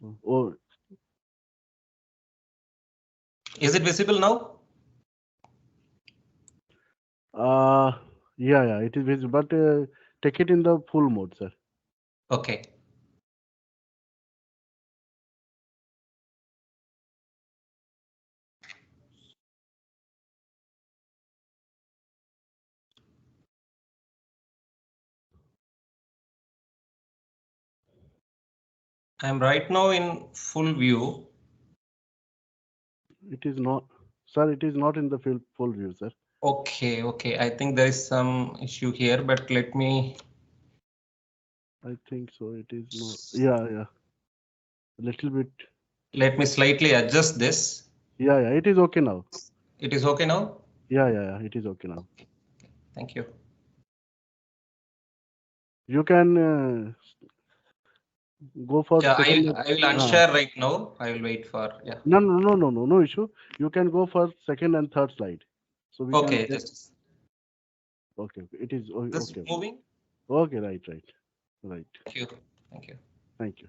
Oh, Is it visible now? yeah, it is visible, but take it in the full mode, sir. Okay. I'm right now in full view. It is not, sir. It is not in the full view, sir. Okay, okay. I think there is some issue here, but let me. I think so. It is not. Yeah. A little bit. Let me slightly adjust this. Yeah. It is okay now. It is okay now? Yeah. It is okay now. Thank you. You can go for Yeah, second. I will unshare right now. I will wait for, yeah. No issue. You can go for second and third slide. So we can Okay, check. just Okay. It is this okay. moving. Okay. Right. Thank you. Thank you. Thank you.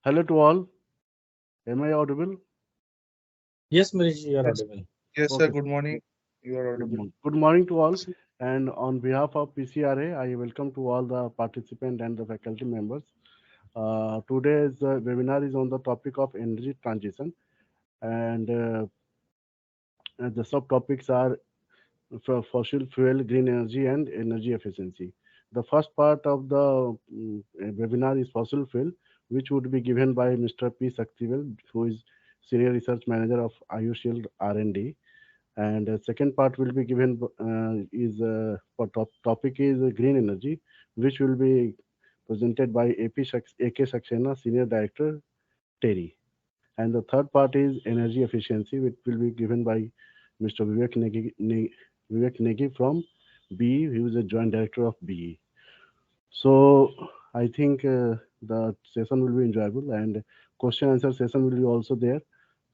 Hello to all. Am I audible? Yes, Manish, you are Yes, audible. yes, sir. Okay. Good morning. You are Good audible. morning. Good morning to all. And on behalf of PCRA, I welcome to all the participants and the faculty members. Today's webinar is on the topic of energy transition, and the subtopics are fossil fuel, green energy, and energy efficiency. The first part of the webinar is fossil fuel, which would be given by Mr. P. Saktivel, who is Senior Research Manager of IOCL R&D. And the second part will be given is for topic is green energy, which will be presented by AK Saxena, Senior Director, TERI. And the third part is energy efficiency, which will be given by Mr. Vivek Negi from BE, who is a Joint Director of BE. So I think the session will be enjoyable, and question answer session will be also there.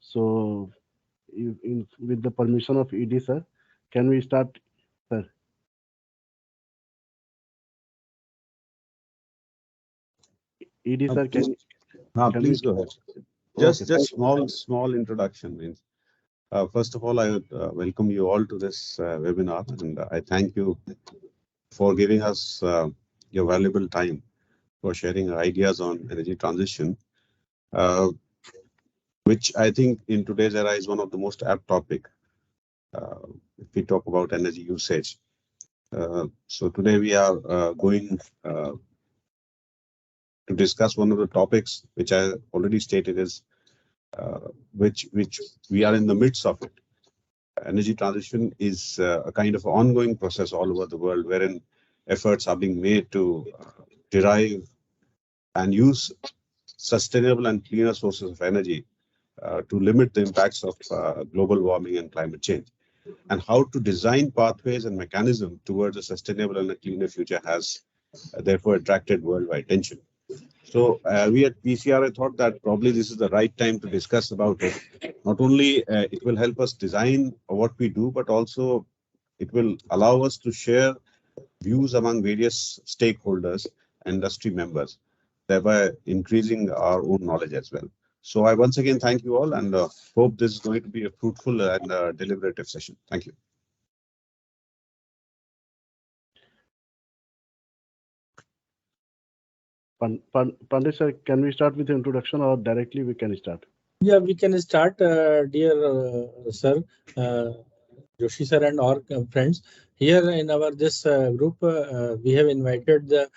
So with the permission of ED sir, can we start, sir? ED sir, Please, can we? please go ahead. Okay, Just small introduction means. First of all, I would welcome you all to this webinar, and I thank you for giving us your valuable time for sharing ideas on energy transition, uh, which I think in today's era is one of the most apt topic if we talk about energy usage. So today we are going to discuss one of the topics which I already stated is which we are in the midst of it. Energy transition is a kind of ongoing process all over the world, wherein efforts are being made to derive and use sustainable and cleaner sources of energy to limit the impacts of global warming and climate change. And how to design pathways and mechanisms towards a sustainable and a cleaner future has therefore attracted worldwide attention. So we at PCRI thought that probably this is the right time to discuss about it. Not only it will help us design what we do, but also it will allow us to share views among various stakeholders, industry members, thereby increasing our own knowledge as well. So I once again thank you all and hope this is going to be a fruitful and deliberative session. Thank you. Pandit sir, can we start with the introduction or directly we can start? Yeah, we can start, dear sir, Joshi sir and our friends. Here in our this group, we have invited the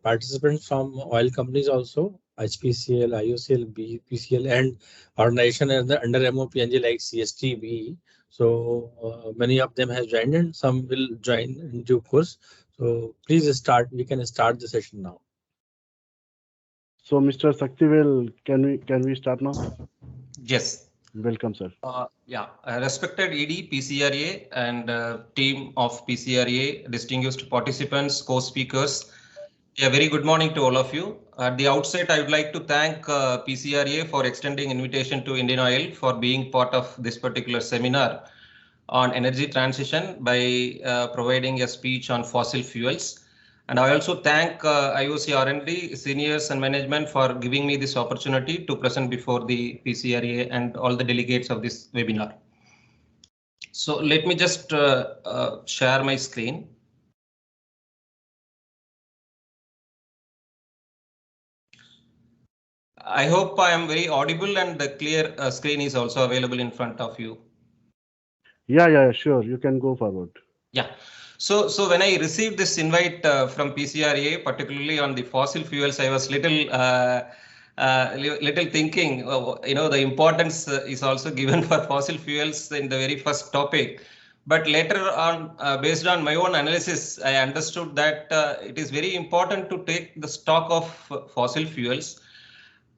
participants from oil companies also, HPCL, IOCL, BPCL, and organization under MOPNG like CSTB. So many of them have joined and some will join in due course. So please start. We can start the session now. So Mr. Saktivel, can we start now? Yes. Welcome, sir. Respected ED, PCRA and team of PCRA, distinguished participants, co-speakers. Very good morning to all of you. At the outset, I would like to thank PCRA for extending invitation to Indian Oil for being part of this particular seminar on energy transition by providing a speech on fossil fuels. And I also thank IOC R&D seniors and management for giving me this opportunity to present before the PCRA and all the delegates of this webinar. So let me just share my screen. I hope I am very audible and the clear screen is also available in front of you. Yeah, sure. You can go forward. Yeah. So when I received this invite from PCRA, particularly on the fossil fuels, I was little thinking, the importance is also given for fossil fuels in the very first topic. But later on, based on my own analysis, I understood that it is very important to take the stock of fossil fuels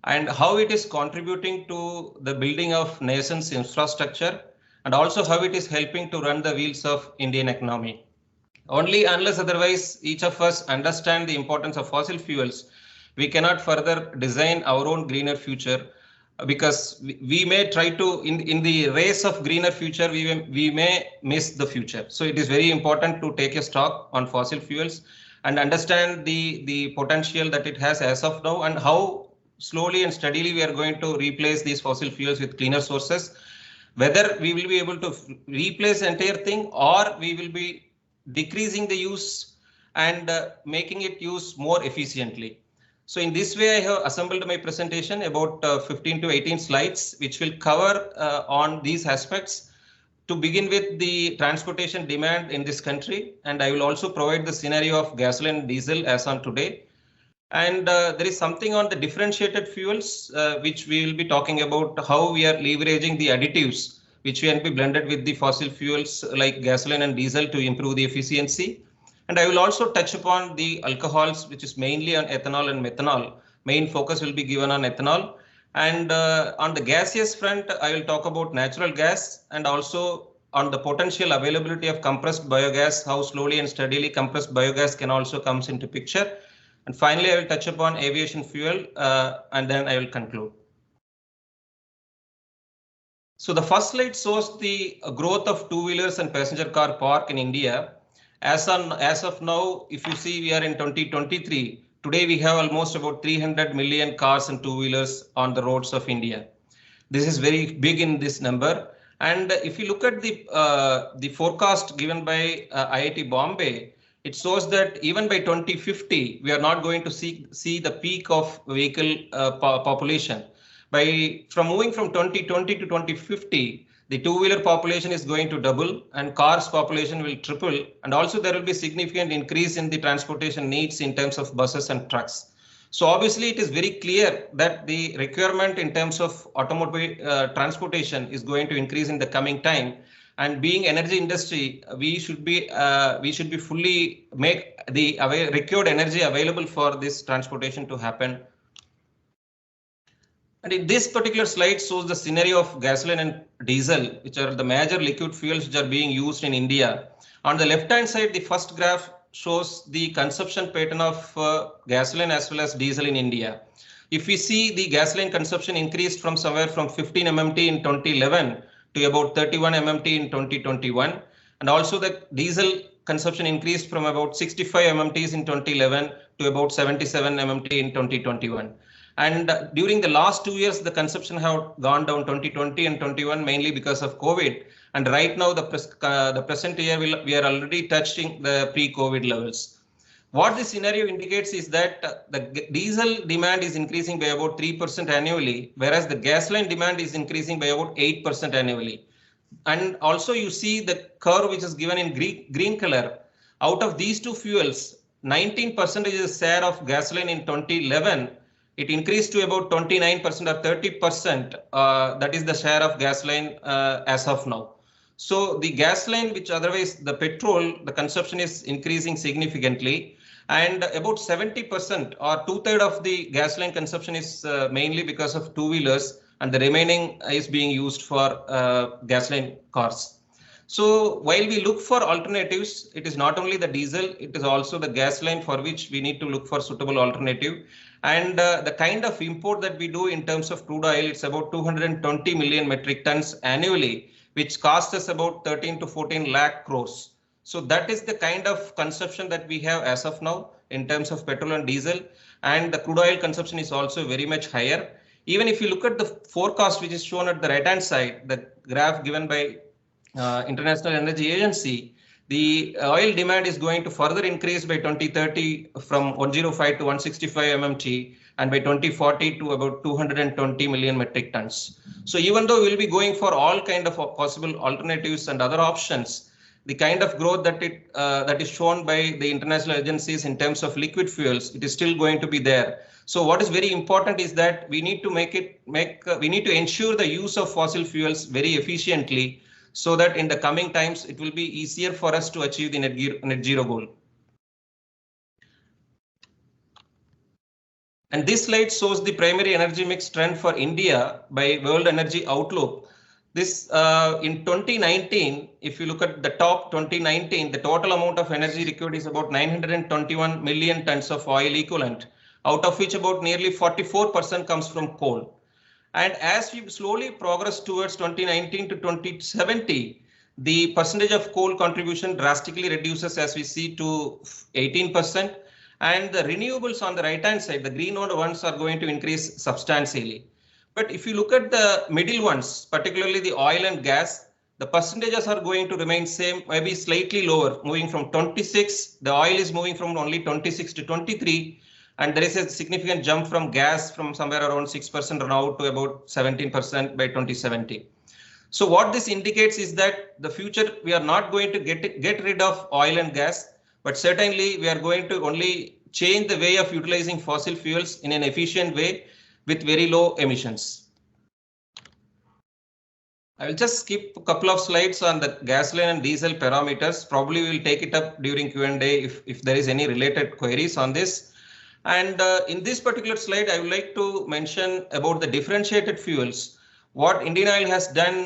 and how it is contributing to the building of nation's infrastructure and also how it is helping to run the wheels of Indian economy. Only unless otherwise each of us understand the importance of fossil fuels, we cannot further design our own greener future, because we may try to, in the race of greener future, we may miss the future. So it is very important to take a stock on fossil fuels and understand the potential that it has as of now and how slowly and steadily we are going to replace these fossil fuels with cleaner sources. Whether we will be able to replace the entire thing or we will be decreasing the use and making it use more efficiently. So in this way, I have assembled my presentation about 15 to 18 slides, which will cover on these aspects. To begin with the transportation demand in this country, and I will also provide the scenario of gasoline and diesel as on today. And there is something on the differentiated fuels, which we will be talking about how we are leveraging the additives, which can be blended with the fossil fuels like gasoline and diesel to improve the efficiency. And I will also touch upon the alcohols, which is mainly on ethanol and methanol. Main focus will be given on ethanol. And on the gaseous front, I will talk about natural gas and also on the potential availability of compressed biogas, how slowly and steadily compressed biogas can also comes into picture. And finally, I will touch upon aviation fuel and then I will conclude. So the first slide shows the growth of two-wheelers and passenger car park in India. As of now, if you see, we are in 2023. Today, we have almost about 300 million cars and two-wheelers on the roads of India. This is very big in this number. And if you look at the forecast given by IIT Bombay, it shows that even by 2050, we are not going to see the peak of vehicle population. From moving from 2020 to 2050, the two-wheeler population is going to double and cars population will triple. And also there will be significant increase in the transportation needs in terms of buses and trucks. So obviously it is very clear that the requirement in terms of automobile transportation is going to increase in the coming time. And being energy industry, we should be fully make the required energy available for this transportation to happen. And in this particular slide shows the scenario of gasoline and diesel, which are the major liquid fuels which are being used in India. On the left hand side, the first graph shows the consumption pattern of gasoline as well as diesel in India. If we see the gasoline consumption increased from somewhere from 15 MMT in 2011 to about 31 MMT in 2021. And also the diesel consumption increased from about 65 MMTs in 2011 to about 77 MMT in 2021. And during the last 2 years, the consumption have gone down 2020 and 21 mainly because of COVID. And right now, the present year, we are already touching the pre-COVID levels. What this scenario indicates is that the diesel demand is increasing by about 3% annually, whereas the gasoline demand is increasing by about 8% annually. And also you see the curve which is given in green color. Out of these two fuels, 19% is the share of gasoline in 2011. It increased to about 29% or 30%. That is the share of gasoline as of now. So the gasoline, which otherwise the petrol, the consumption is increasing significantly. And about 70% or 2/3 of the gasoline consumption is mainly because of two-wheelers, and the remaining is being used for gasoline cars. So while we look for alternatives, it is not only the diesel, it is also the gasoline for which we need to look for suitable alternative. And the kind of import that we do in terms of crude oil, it's about 220 million metric tons annually, which costs us about 13 to 14 lakh crores. So that is the kind of consumption that we have as of now in terms of petrol and diesel. And the crude oil consumption is also very much higher. Even if you look at the forecast, which is shown at the right hand side, the graph given by International Energy Agency, the oil demand is going to further increase by 2030 from 105 to 165 MMT, and by 2040 to about 220 million metric tons. So even though we'll be going for all kind of possible alternatives and other options, the kind of growth that is shown by the international agencies in terms of liquid fuels, it is still going to be there. So what is very important is that we need to we need to ensure the use of fossil fuels very efficiently, so that in the coming times, it will be easier for us to achieve the net zero goal. And this slide shows the primary energy mix trend for India by World Energy Outlook. This in 2019, if you look at the top 2019, the total amount of energy required is about 921 million tons of oil equivalent, out of which about nearly 44% comes from coal. And as we slowly progress towards 2019 to 2070, the percentage of coal contribution drastically reduces, as we see, to 18%. And the renewables on the right hand side, the green ones, are going to increase substantially. But if you look at the middle ones, particularly the oil and gas, the percentages are going to remain same, maybe slightly lower, moving from 26. The oil is moving from only 26 to 23. And there is a significant jump from gas from somewhere around 6% now to about 17% by 2070. So what this indicates is that the future, we are not going to get rid of oil and gas, but certainly we are going to only change the way of utilizing fossil fuels in an efficient way with very low emissions. I will just skip a couple of slides on the gasoline and diesel parameters. Probably we will take it up during Q&A if there is any related queries on this. And in this particular slide, I would like to mention about the differentiated fuels. What Indian Oil has done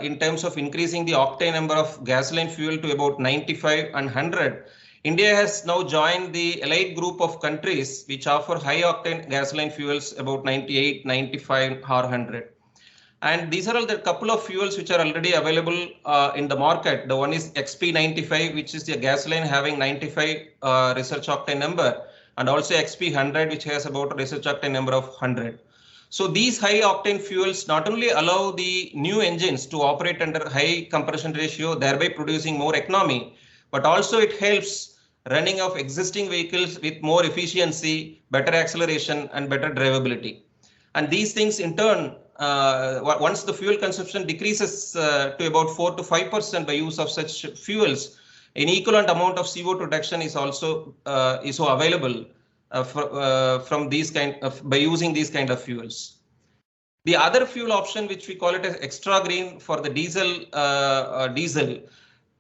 in terms of increasing the octane number of gasoline fuel to about 95 and 100. India has now joined the elite group of countries which offer high octane gasoline fuels about 98, 95 or 100. And these are all the couple of fuels which are already available in the market. The one is XP95, which is the gasoline having 95 research octane number, and also XP100, which has about a research octane number of 100. So these high octane fuels not only allow the new engines to operate under high compression ratio, thereby producing more economy, but also it helps running of existing vehicles with more efficiency, better acceleration and better drivability. And these things in turn, once the fuel consumption decreases to about 4 to 5% by use of such fuels, an equivalent amount of CO2 reduction is also available from these by using these kind of fuels. The other fuel option, which we call it as extra green for the diesel,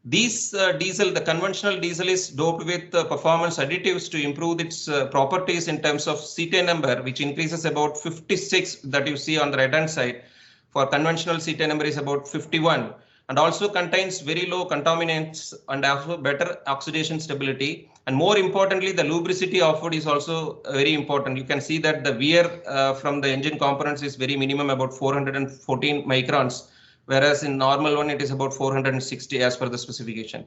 the conventional diesel is doped with performance additives to improve its properties in terms of cetane number, which increases about 56 that you see on the right hand side. For conventional cetane number is about 51 and also contains very low contaminants and also better oxidation stability. And more importantly, the lubricity offered is also very important. You can see that the wear from the engine components is very minimum, about 414 microns. Whereas in normal one, it is about 460 as per the specification.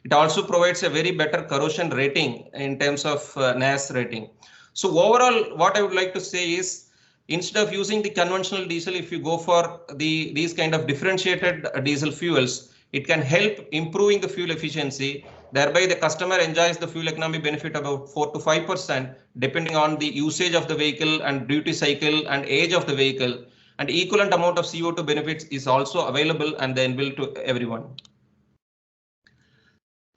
It also provides a very better corrosion rating in terms of NAS rating. So overall, what I would like to say is, instead of using the conventional diesel, if you go for these kind of differentiated diesel fuels, it can help improving the fuel efficiency. Thereby, the customer enjoys the fuel economy benefit about 4 to 5%, depending on the usage of the vehicle and duty cycle and age of the vehicle. And equivalent amount of CO2 benefits is also available and then will to everyone.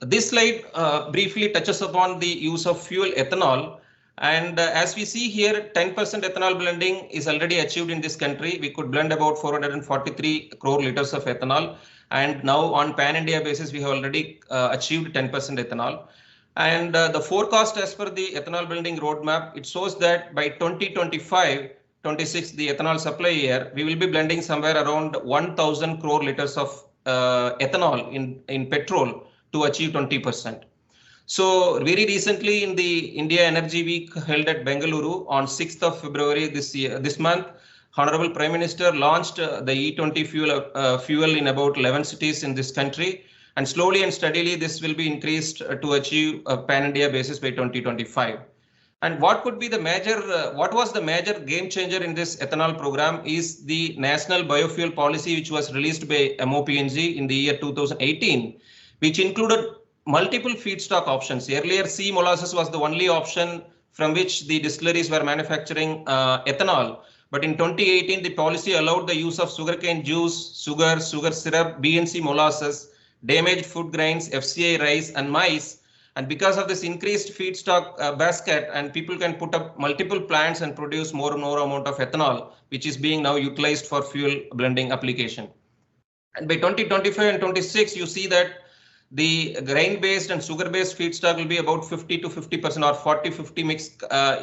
This slide briefly touches upon the use of fuel ethanol. And as we see here, 10% ethanol blending is already achieved in this country. We could blend about 443 crore liters of ethanol. And now on pan-India basis, we have already achieved 10% ethanol. And the forecast as per the ethanol blending roadmap, it shows that by 2025, 26, the ethanol supply year, we will be blending somewhere around 1,000 crore liters of ethanol in petrol to achieve 20%. So very recently in the India Energy Week held at Bengaluru on 6th of February this month, Honorable Prime Minister launched the E20 fuel in about 11 cities in this country. And slowly and steadily, this will be increased to achieve a pan-India basis by 2025. And what could be the what was the major game changer in this ethanol program is the National Biofuel Policy, which was released by MOPNG in the year 2018, which included multiple feedstock options. Earlier, C molasses was the only option from which the distilleries were manufacturing ethanol. But in 2018, the policy allowed the use of sugarcane juice, sugar syrup, BNC molasses, damaged food grains, FCI rice, and maize. And because of this increased feedstock basket, and people can put up multiple plants and produce more and more amount of ethanol, which is being now utilized for fuel blending application. And by 2025 and 26, you see that the grain-based and sugar-based feedstock will be about 50 to 50% or 40-50 mix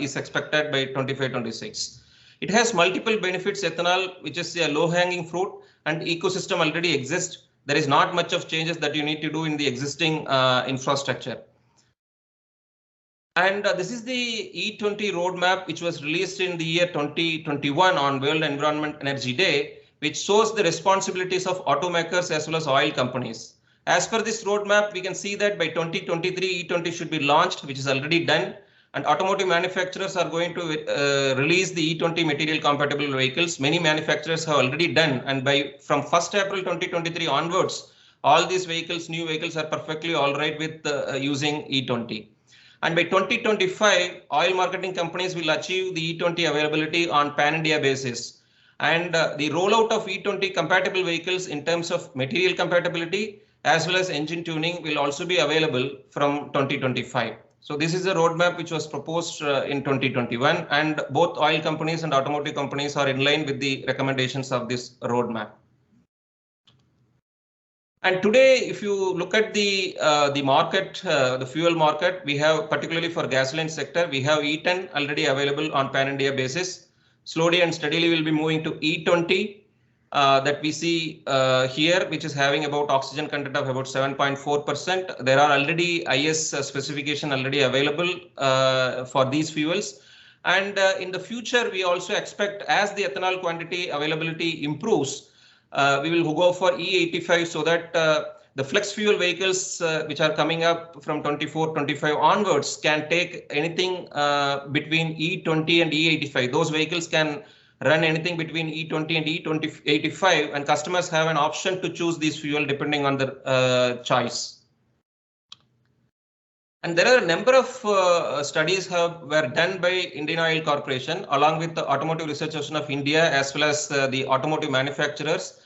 is expected by 25-26. It has multiple benefits. Ethanol, which is a low-hanging fruit, and ecosystem already exists. There is not much of changes that you need to do in the existing infrastructure. And this is the E20 roadmap, which was released in the year 2021 on World Environment Energy Day, which shows the responsibilities of automakers as well as oil companies. As per this roadmap, we can see that by 2023, E20 should be launched, which is already done. And automotive manufacturers are going to release the E20 material compatible vehicles. Many manufacturers have already done. And from 1st April 2023 onwards, all these vehicles, new vehicles, are perfectly all right with using E20. And by 2025, oil marketing companies will achieve the E20 availability on pan-India basis. And the rollout of E20 compatible vehicles in terms of material compatibility as well as engine tuning will also be available from 2025. So this is a roadmap which was proposed in 2021, and both oil companies and automotive companies are in line with the recommendations of this roadmap. And today, if you look at the market, the fuel market, we have particularly for gasoline sector, we have E10 already available on pan-India basis. Slowly and steadily, we'll be moving to E20 that we see here, which is having about oxygen content of about 7.4%. There are already IS specification already available for these fuels. And in the future, we also expect as the ethanol quantity availability improves, we will go for E85 so that the flex fuel vehicles which are coming up from 24-25 onwards can take anything between E20 and E85. Those vehicles can run anything between E20 and E85, and customers have an option to choose this fuel depending on their choice. And there are a number of studies were done by Indian Oil Corporation along with the Automotive Research Association of India as well as the automotive manufacturers,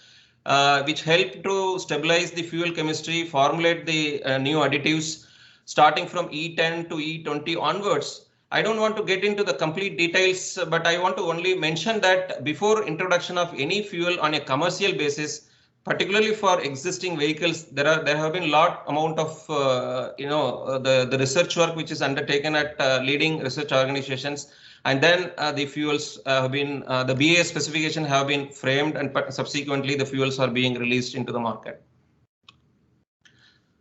which help to stabilize the fuel chemistry, formulate the new additives starting from E10 to E20 onwards. I don't want to get into the complete details, but I want to only mention that before introduction of any fuel on a commercial basis, particularly for existing vehicles, there have been lot amount of the research work which is undertaken at leading research organizations, and then the fuels have been the BAS specification have been framed, and subsequently the fuels are being released into the market.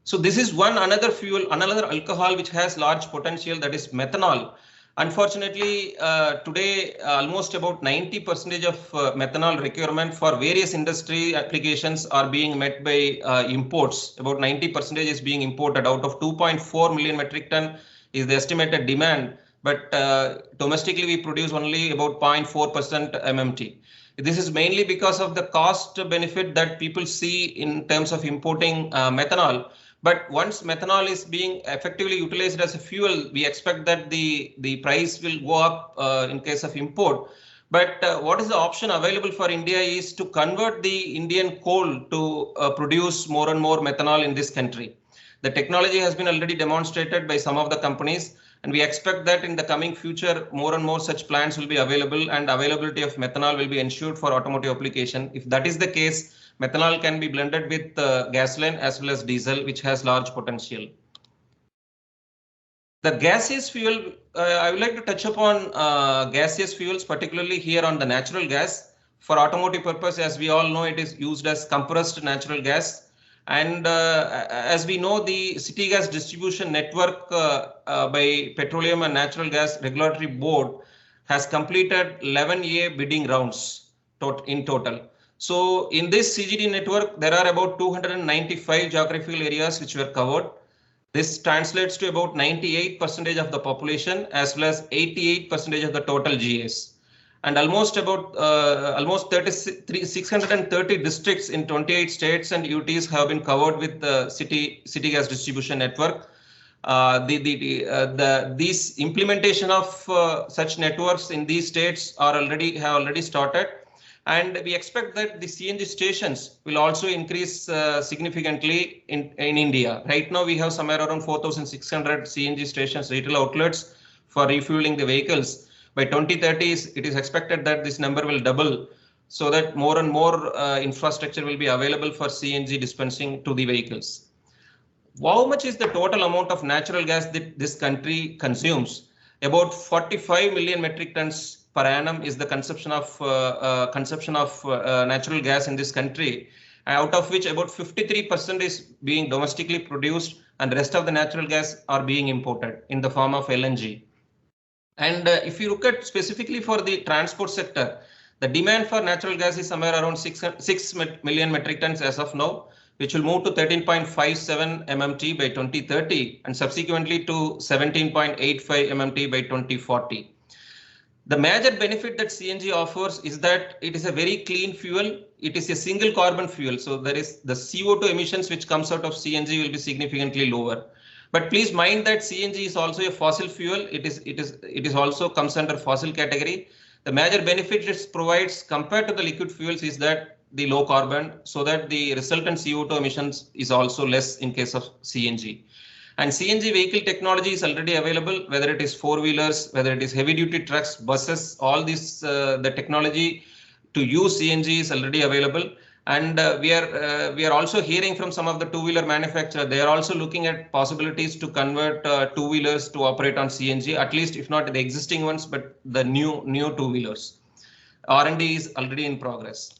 So this is another fuel, another alcohol which has large potential, that is methanol. Unfortunately, today almost about 90% of methanol requirement for various industry applications are being met by imports. About 90% is being imported. Out of 2.4 million metric ton is the estimated demand, but domestically we produce only about 0.4% MMT. This is mainly because of the cost benefit that people see in terms of importing methanol. But once methanol is being effectively utilized as a fuel, we expect that the price will go up in case of import. But what is the option available for India is to convert the Indian coal to produce more and more methanol in this country. The technology has been already demonstrated by some of the companies, and we expect that in the coming future, more and more such plants will be available, and availability of methanol will be ensured for automotive application. If that is the case, methanol can be blended with gasoline as well as diesel, which has large potential. The gaseous fuel, I would like to touch upon gaseous fuels, particularly here on the natural gas. For automotive purpose, as we all know, it is used as compressed natural gas. And as we know, the city gas distribution network by Petroleum and Natural Gas Regulatory Board has completed 11A bidding rounds in total. So in this CGD network, there are about 295 geographical areas which were covered. This translates to about 98% of the population as well as 88% of the total GS. And almost 630 districts in 28 states and UTs have been covered with the city gas distribution network. These implementation of such networks in these states have already started. And we expect that the CNG stations will also increase significantly in India. Right now, we have somewhere around 4,600 CNG stations, retail outlets for refueling the vehicles. By 2030, it is expected that this number will double, so that more and more infrastructure will be available for CNG dispensing to the vehicles. How much is the total amount of natural gas that this country consumes? About 45 million metric tons per annum is the consumption of natural gas in this country, out of which about 53% is being domestically produced, and the rest of the natural gas are being imported in the form of LNG. And if you look at specifically for the transport sector, the demand for natural gas is somewhere around 6 million metric tons as of now, which will move to 13.57 MMT by 2030 and subsequently to 17.85 MMT by 2040. The major benefit that CNG offers is that it is a very clean fuel. It is a single carbon fuel. So there is the CO2 emissions which comes out of CNG will be significantly lower. But please mind that CNG is also a fossil fuel. It is also comes under fossil category. The major benefit it provides compared to the liquid fuels is that the low carbon, so that the resultant CO2 emissions is also less in case of CNG. And CNG vehicle technology is already available, whether it is four-wheelers, whether it is heavy-duty trucks, buses, all this, the technology to use CNG is already available. And we are also hearing from some of the two-wheeler manufacturers, they are also looking at possibilities to convert two-wheelers to operate on CNG, at least if not the existing ones, but the new two-wheelers. R&D is already in progress.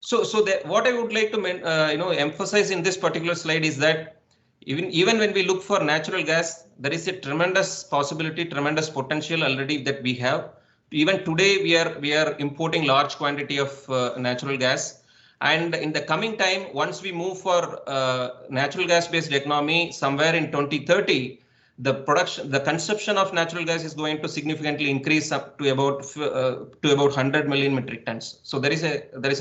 So what I would like to emphasize in this particular slide is that even when we look for natural gas, there is a tremendous possibility, tremendous potential already that we have. Even today, we are importing large quantity of natural gas. And in the coming time, once we move for natural gas based economy somewhere in 2030, the consumption of natural gas is going to significantly increase up to about 100 million metric tons. So there is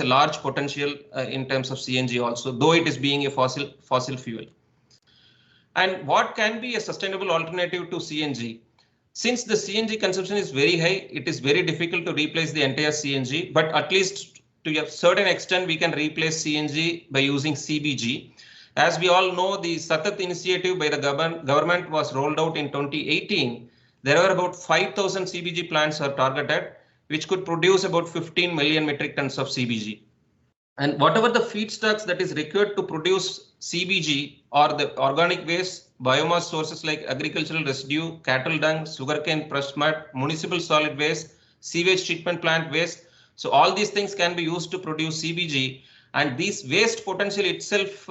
a large potential in terms of CNG also, though it is being a fossil fuel. And what can be a sustainable alternative to CNG? Since the CNG consumption is very high, it is very difficult to replace the entire CNG, but at least to a certain extent, we can replace CNG by using CBG. As we all know, the Satat initiative by the government was rolled out in 2018. There are about 5,000 CBG plants are targeted, which could produce about 15 million metric tons of CBG. And whatever the feedstocks that is required to produce CBG or the organic waste, biomass sources like agricultural residue, cattle dung, sugarcane pressed mud, municipal solid waste, sewage treatment plant waste. So all these things can be used to produce CBG. And this waste potential itself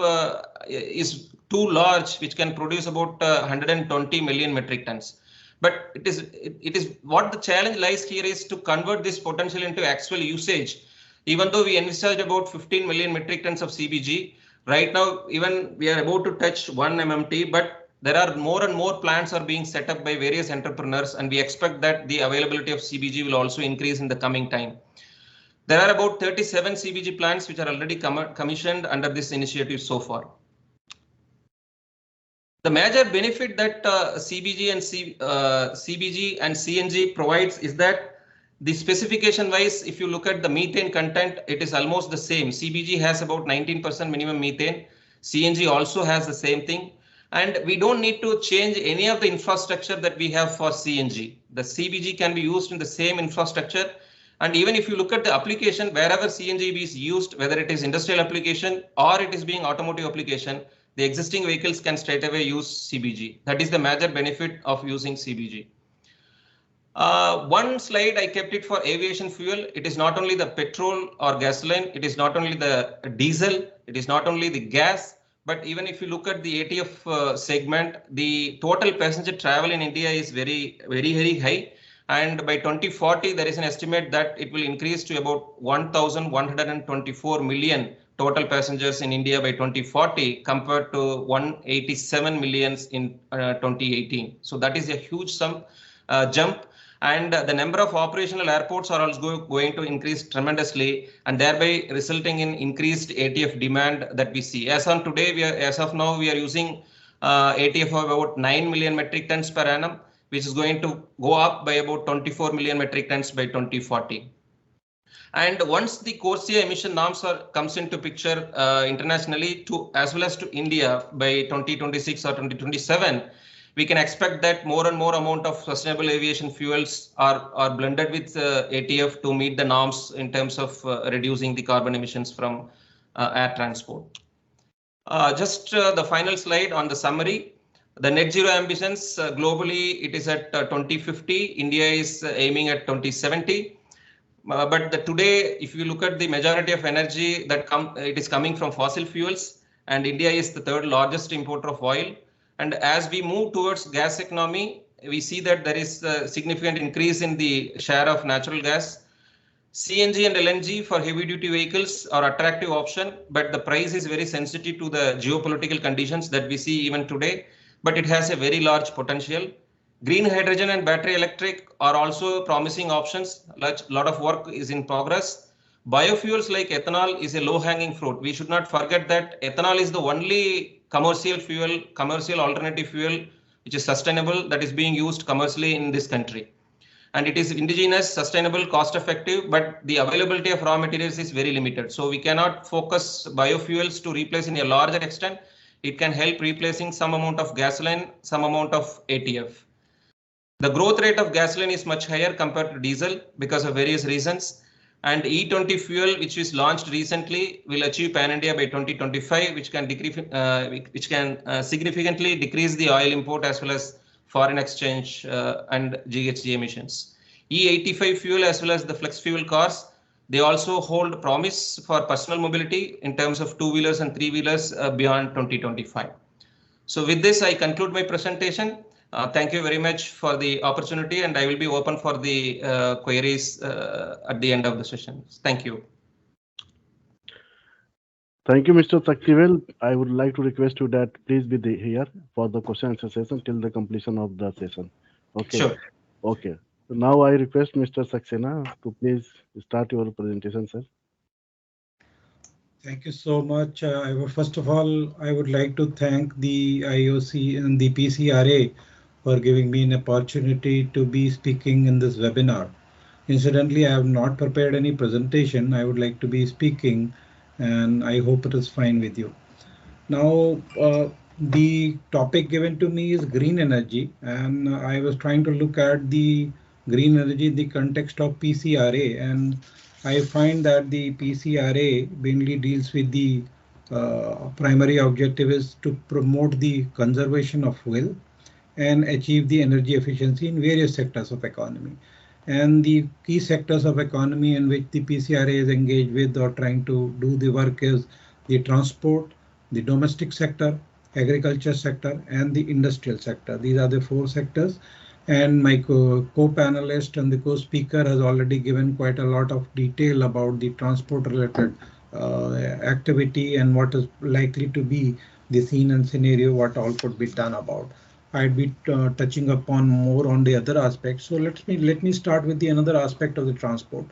is too large, which can produce about 120 million metric tons. But it is what the challenge lies here is to convert this potential into actual usage. Even though we envisage about 15 million metric tons of CBG, right now even we are about to touch 1 MMT, but there are more and more plants are being set up by various entrepreneurs, and we expect that the availability of CBG will also increase in the coming time. There are about 37 CBG plants which are already commissioned under this initiative so far. The major benefit that CBG and CNG provides is that the specification wise, if you look at the methane content, it is almost the same. CBG has about 19% minimum methane. CNG also has the same thing. And we don't need to change any of the infrastructure that we have for CNG. The CBG can be used in the same infrastructure. And even if you look at the application, wherever CNG is used, whether it is industrial application or it is being automotive application, the existing vehicles can straight away use CBG. That is the major benefit of using CBG. One slide I kept it for aviation fuel. It is not only the petrol or gasoline, it is not only the diesel, it is not only the gas, but even if you look at the ATF segment, the total passenger travel in India is very high. And by 2040, there is an estimate that it will increase to about 1,124 million total passengers in India by 2040 compared to 187 millions in 2018. So that is a huge jump. And the number of operational airports are also going to increase tremendously, and thereby resulting in increased ATF demand that we see. As of today, as of now, we are using ATF of about 9 million metric tons per annum, which is going to go up by about 24 million metric tons by 2040. And once the CORSIA emission norms comes into picture internationally as well as to India by 2026 or 2027, we can expect that more and more amount of sustainable aviation fuels are blended with ATF to meet the norms in terms of reducing the carbon emissions from air transport. Just the final slide on the summary. The net zero ambitions globally, it is at 2050. India is aiming at 2070. But today, if you look at the majority of energy that it is coming from fossil fuels, and India is the third largest importer of oil. And as we move towards gas economy, we see that there is a significant increase in the share of natural gas. CNG and LNG for heavy duty vehicles are attractive option, but the price is very sensitive to the geopolitical conditions that we see even today, but it has a very large potential. Green hydrogen and battery electric are also promising options. A lot of work is in progress. Biofuels like ethanol is a low hanging fruit. We should not forget that ethanol is the only commercial alternative fuel, which is sustainable, that is being used commercially in this country. And it is indigenous, sustainable, cost effective, but the availability of raw materials is very limited. So we cannot focus biofuels to replace in a larger extent. It can help replacing some amount of gasoline, some amount of ATF. The growth rate of gasoline is much higher compared to diesel because of various reasons. And E20 fuel, which is launched recently, will achieve pan-India by 2025, which can significantly decrease the oil import as well as foreign exchange and GHG emissions. E85 fuel as well as the flex fuel cars, they also hold promise for personal mobility in terms of two-wheelers and three-wheelers beyond 2025. So with this, I conclude my presentation. Thank you very much for the opportunity, and I will be open for the queries at the end of the session. Thank you. Thank you, Mr. Saktivel. I would like to request you that please be here for the question answer session till the completion of the session. Okay. Sure. Okay. So now I request Mr. Saxena to please start your presentation, sir. Thank you so much. First of all, I would like to thank the IOC and the PCRA for giving me an opportunity to be speaking in this webinar. Incidentally, I have not prepared any presentation. I would like to be speaking, and I hope it is fine with you. Now, the topic given to me is green energy, and I was trying to look at the green energy in the context of PCRA, and I find that the PCRA mainly deals with the primary objective is to promote the conservation of fuel and achieve the energy efficiency in various sectors of economy. And the key sectors of economy in which the PCRA is engaged with or trying to do the work is the transport, the domestic sector, agriculture sector, and the industrial sector. These are the four sectors. And my co-panelist and the co-speaker has already given quite a lot of detail about the transport related activity and what is likely to be the scene and scenario, what all could be done about. I'd be touching upon more on the other aspects. So let me start with the another aspect of the transport.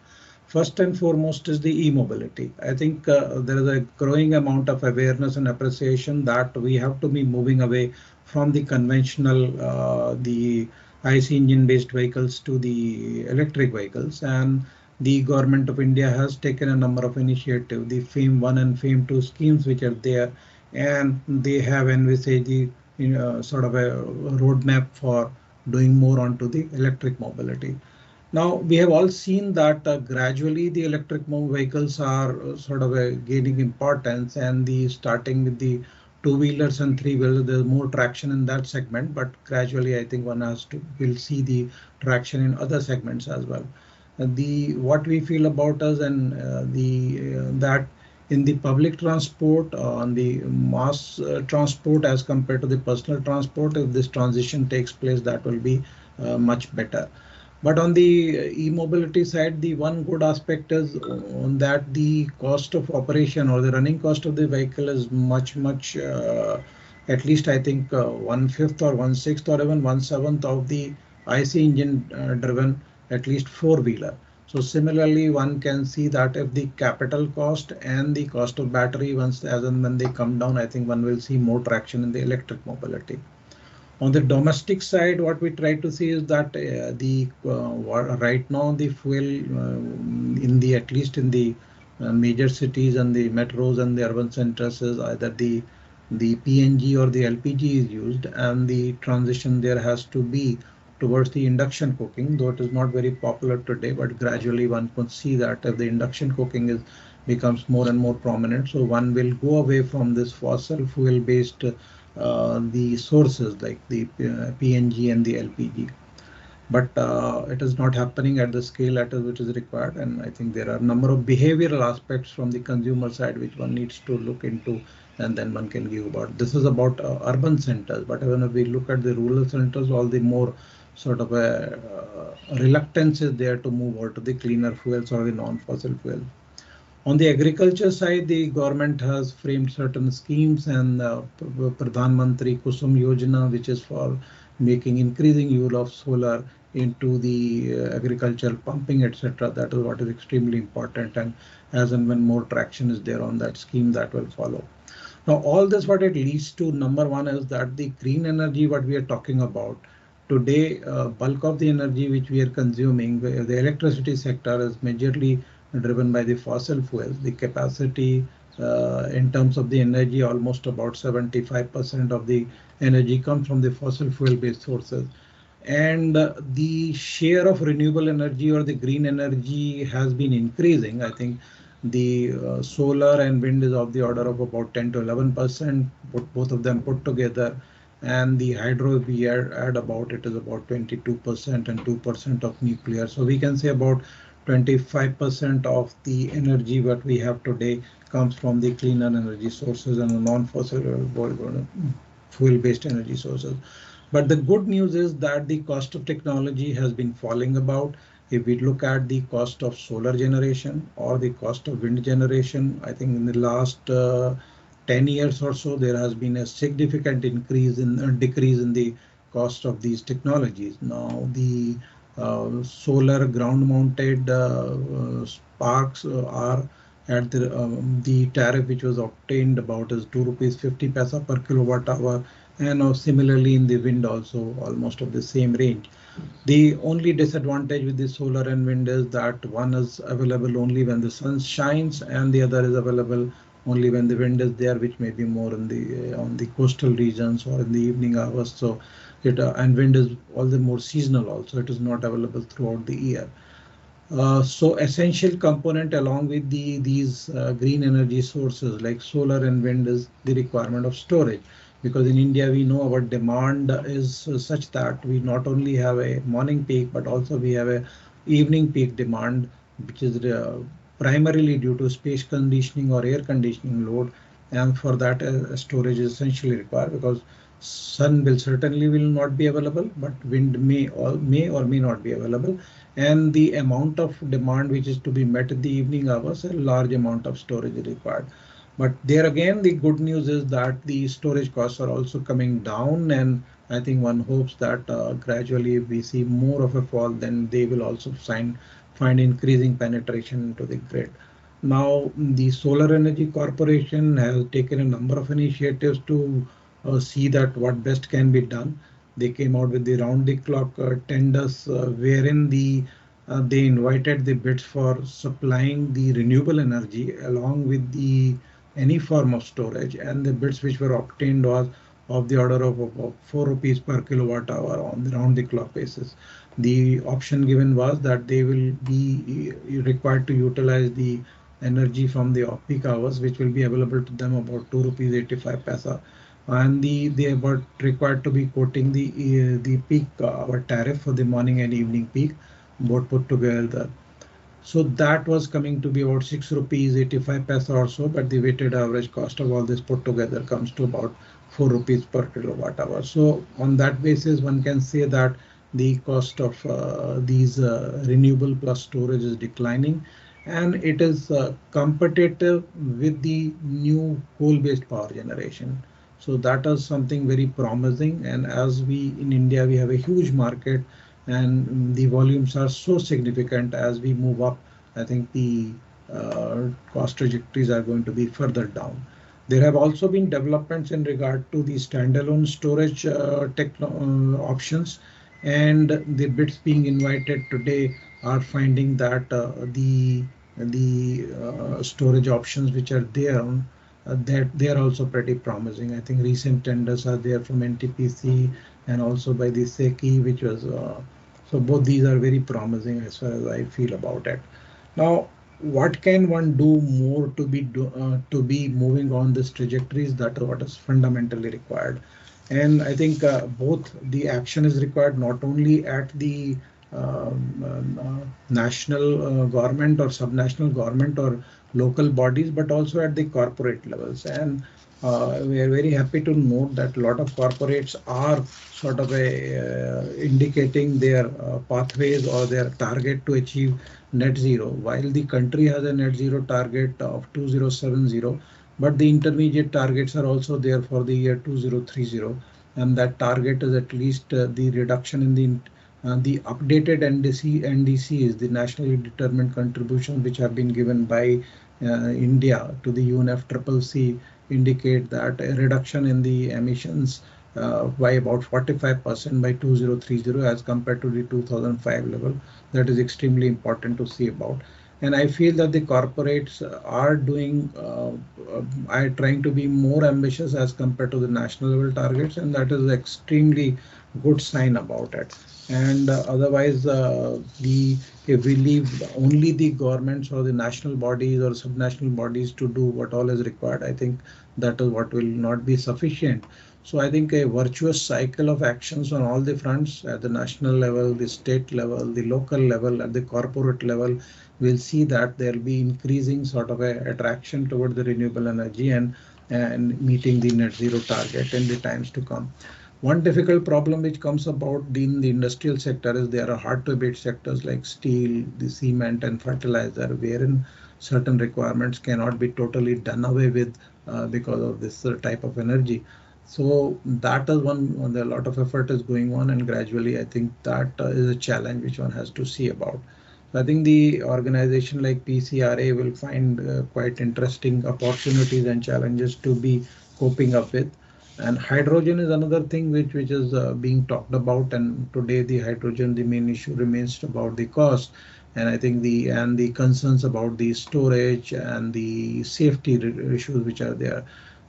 First and foremost is the e-mobility. I think there is a growing amount of awareness and appreciation that we have to be moving away from the conventional, the IC engine based vehicles to the electric vehicles. And the government of India has taken a number of initiatives, the FAME 1 and FAME 2 schemes which are there, and they have envisaged the sort of a roadmap for doing more onto the electric mobility. Now, we have all seen that gradually the electric vehicles are sort of gaining importance, and the starting with the two-wheelers and three-wheelers, there's more traction in that segment, but gradually I think one has to will see the traction in other segments as well. The what we feel about us and that in the public transport, on the mass transport as compared to the personal transport, if this transition takes place, that will be much better. But on the e-mobility side, the one good aspect is on that the cost of operation or the running cost of the vehicle is much, at least I think 1/5 or 1/6 or even 1/7 of the IC engine driven at least four-wheeler. So similarly, one can see that if the capital cost and the cost of battery once as and when they come down, I think one will see more traction in the electric mobility. On the domestic side, what we try to see is that right now the fuel in the at least in the major cities and the metros and the urban centers is either the PNG or the LPG is used, and the transition there has to be towards the induction cooking, though it is not very popular today, but gradually one could see that if the induction cooking is becomes more and more prominent, so one will go away from this fossil fuel based the sources like the PNG and the LPG. But it is not happening at the scale at which is required, and I think there are a number of behavioral aspects from the consumer side which one needs to look into, and then one can give about. This is about urban centers, but when we look at the rural centers, all the more sort of a reluctance is there to move over to the cleaner fuels or the non-fossil fuels. On the agriculture side, the government has framed certain schemes, and Pradhan Mantri Kusum Yojana, which is for making increasing use of solar into the agricultural pumping, etc. That is what is extremely important, and as and when more traction is there on that scheme, that will follow. Now, all this what it leads to, number one is that the green energy what we are talking about today, bulk of the energy which we are consuming, the electricity sector is majorly driven by the fossil fuels. The capacity in terms of the energy, almost about 75% of the energy comes from the fossil fuel based sources. And the share of renewable energy or the green energy has been increasing. I think the solar and wind is of the order of about 10 to 11%, both of them put together. And the hydro we add about it is about 22% and 2% of nuclear. So we can say about 25% of the energy what we have today comes from the cleaner energy sources and the non-fossil fuel-based energy sources. But the good news is that the cost of technology has been falling about. If we look at the cost of solar generation or the cost of wind generation, I think in the last 10 years or so, there has been a significant increase in decrease in the cost of these technologies. Now, the solar ground-mounted parks are at the tariff which was obtained about is 2 rupees 50 paisa per kilowatt hour, and similarly in the wind also almost of the same range. The only disadvantage with the solar and wind is that one is available only when the sun shines, and the other is available only when the wind is there, which may be more in the on the coastal regions or in the evening hours. So it and wind is all the more seasonal also. It is not available throughout the year. So essential component along with these green energy sources like solar and wind is the requirement of storage, because in India we know our demand is such that we not only have a morning peak but also we have a evening peak demand, which is primarily due to space conditioning or air conditioning load, and for that storage is essentially required, because sun will certainly will not be available, but wind may or may not be available, and the amount of demand which is to be met in the evening hours, a large amount of storage is required. But there again, the good news is that the storage costs are also coming down, and I think one hopes that gradually if we see more of a fall, then they will also find increasing penetration into the grid. Now, the Solar Energy Corporation has taken a number of initiatives to see that what best can be done. They came out with the round-the-clock tenders, wherein they invited the bids for supplying the renewable energy along with the any form of storage, and the bids which were obtained was of the order of 4 rupees per kilowatt hour on the round-the-clock basis. The option given was that they will be required to utilize the energy from the off-peak hours, which will be available to them about 2 rupees 85 paisa, and they were required to be quoting the peak hour tariff for the morning and evening peak, both put together. So that was coming to be about 6 rupees 85 paisa or so, but the weighted average cost of all this put together comes to about 4 rupees per kilowatt hour. So on that basis, one can say that the cost of these renewable plus storage is declining, and it is competitive with the new coal-based power generation. So that is something very promising, and as we in India, we have a huge market, and the volumes are so significant as we move up. I think the cost trajectories are going to be further down. There have also been developments in regard to the standalone storage options, and the bids being invited today are finding that the storage options which are there on that they are also pretty promising. I think recent tenders are there from NTPC and also by the SECI, which was so both these are very promising as far as I feel about it. Now, what can one do more to be moving on this trajectories? That is what is fundamentally required, and I think both the action is required not only at the national government or subnational government or local bodies, but also at the corporate levels. And we are very happy to note that a lot of corporates are sort of indicating their pathways or their target to achieve net zero. While the country has a net zero target of 2070, but the intermediate targets are also there for the year 2030, and that target is at least the reduction in the updated NDCs, the nationally determined contributions which have been given by India to the UNFCCC, indicate that a reduction in the emissions by about 45% by 2030 as compared to the 2005 level. That is extremely important to see about. And I feel that the corporates are are trying to be more ambitious as compared to the national level targets, and that is extremely good sign about it. And otherwise, if we leave only the governments or the national bodies or subnational bodies to do what all is required, I think that is what will not be sufficient. So I think a virtuous cycle of actions on all the fronts at the national level, the state level, the local level, at the corporate level, we'll see that there'll be increasing sort of a attraction toward the renewable energy and meeting the net zero target in the times to come. One difficult problem which comes about in the industrial sector is there are hard to abate sectors like steel, the cement and fertilizer, wherein certain requirements cannot be totally done away with because of this type of energy. So that is one a lot of effort is going on, and gradually I think that is a challenge which one has to see about. So I think the organization like PCRA will find quite interesting opportunities and challenges to be coping up with. And hydrogen is another thing which is being talked about. And today the hydrogen, the main issue remains about the cost. And I think the concerns about the storage and the safety issues which are there.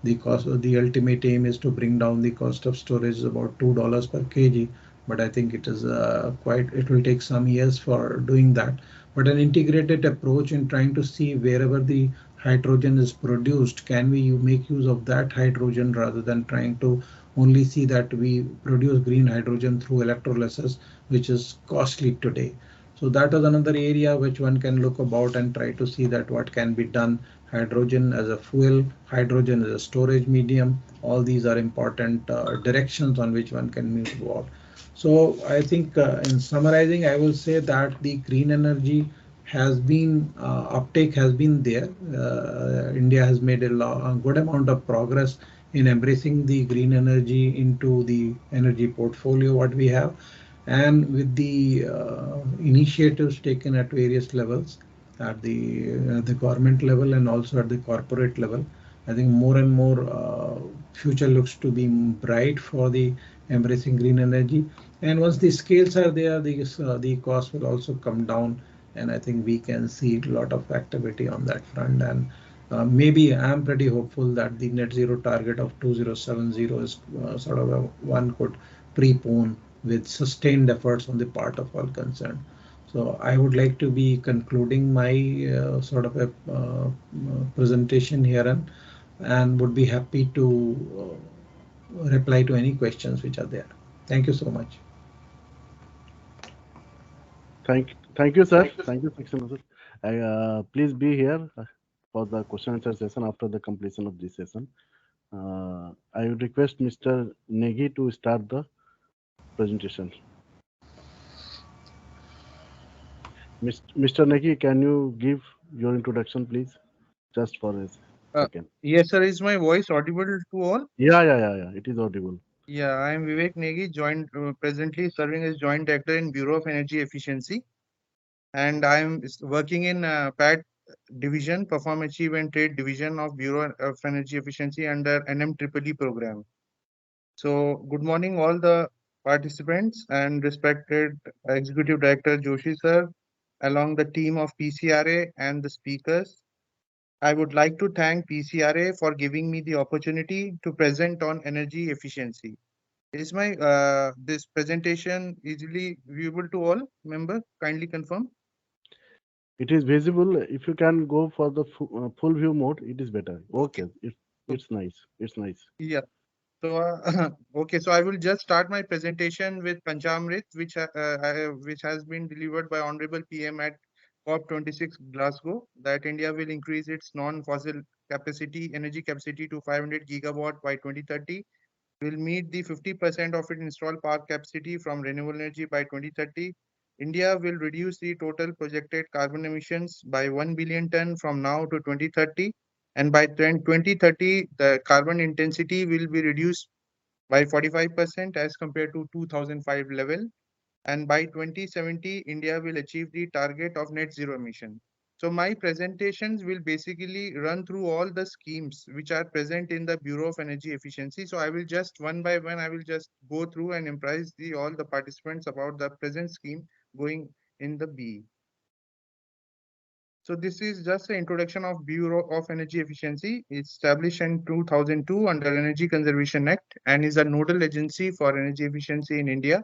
The cost of the ultimate aim is to bring down the cost of storage is about $2 per kg. But I think it is it will take some years for doing that. But an integrated approach in trying to see wherever the hydrogen is produced, can we make use of that hydrogen rather than trying to only see that we produce green hydrogen through electrolysis, which is costly today. So that is another area which one can look about and try to see that what can be done. Hydrogen as a fuel, hydrogen as a storage medium, all these are important directions on which one can move forward. So I think in summarizing, I will say that the green energy has been uptake has been there. India has made a good amount of progress in embracing the green energy into the energy portfolio what we have, and with the initiatives taken at various levels, at the government level and also at the corporate level, I think more and more future looks to be bright for the embracing green energy. And once the scales are there, the cost will also come down, and I think we can see a lot of activity on that front. And maybe I'm pretty hopeful that the net zero target of 2070 is sort of one could prepone with sustained efforts on the part of all concerned. So I would like to be concluding my sort of a presentation here, and would be happy to reply to any questions which are there. Thank you so much. Thank you, sir. Thank you, Saxena, sir. Please be here for the question answer session after the completion of this session. I would request Mr. Negi to start the presentation. Mr. Negi, can you give your introduction, please? Just for a second. Yes, sir. Is my voice audible to all? Yeah. It is audible. Yeah, I am Vivek Negi, presently serving as Joint Director in Bureau of Energy Efficiency, and I am working in PAT Division, Perform, Achieve and Trade Division of Bureau of Energy Efficiency under NMEEE program. So, good morning, all the participants and respected Executive Director Joshi sir, along the team of PCRA and the speakers. I would like to thank PCRA for giving me the opportunity to present on energy efficiency. Is my this presentation easily viewable to all members? Kindly confirm. It is visible. If you can go for the full view mode, it is better. Okay, it's nice. It's nice. Yeah. So okay, so I will just start my presentation with Panchamrit, which has been delivered by Honorable PM at COP26 Glasgow, that India will increase its non-fossil energy capacity to 500 gigawatt by 2030, will meet the 50% of its installed power capacity from renewable energy by 2030. India will reduce the total projected carbon emissions by 1 billion ton from now to 2030. And by 2030, the carbon intensity will be reduced by 45% as compared to 2005 level. And by 2070, India will achieve the target of net zero emission. So my presentations will basically run through all the schemes which are present in the Bureau of Energy Efficiency. So I will just one by one, I will just go through and apprise all the participants about the present scheme going in the BE. So this is just an introduction of Bureau of Energy Efficiency. It's established in 2002 under Energy Conservation Act and is a nodal agency for energy efficiency in India.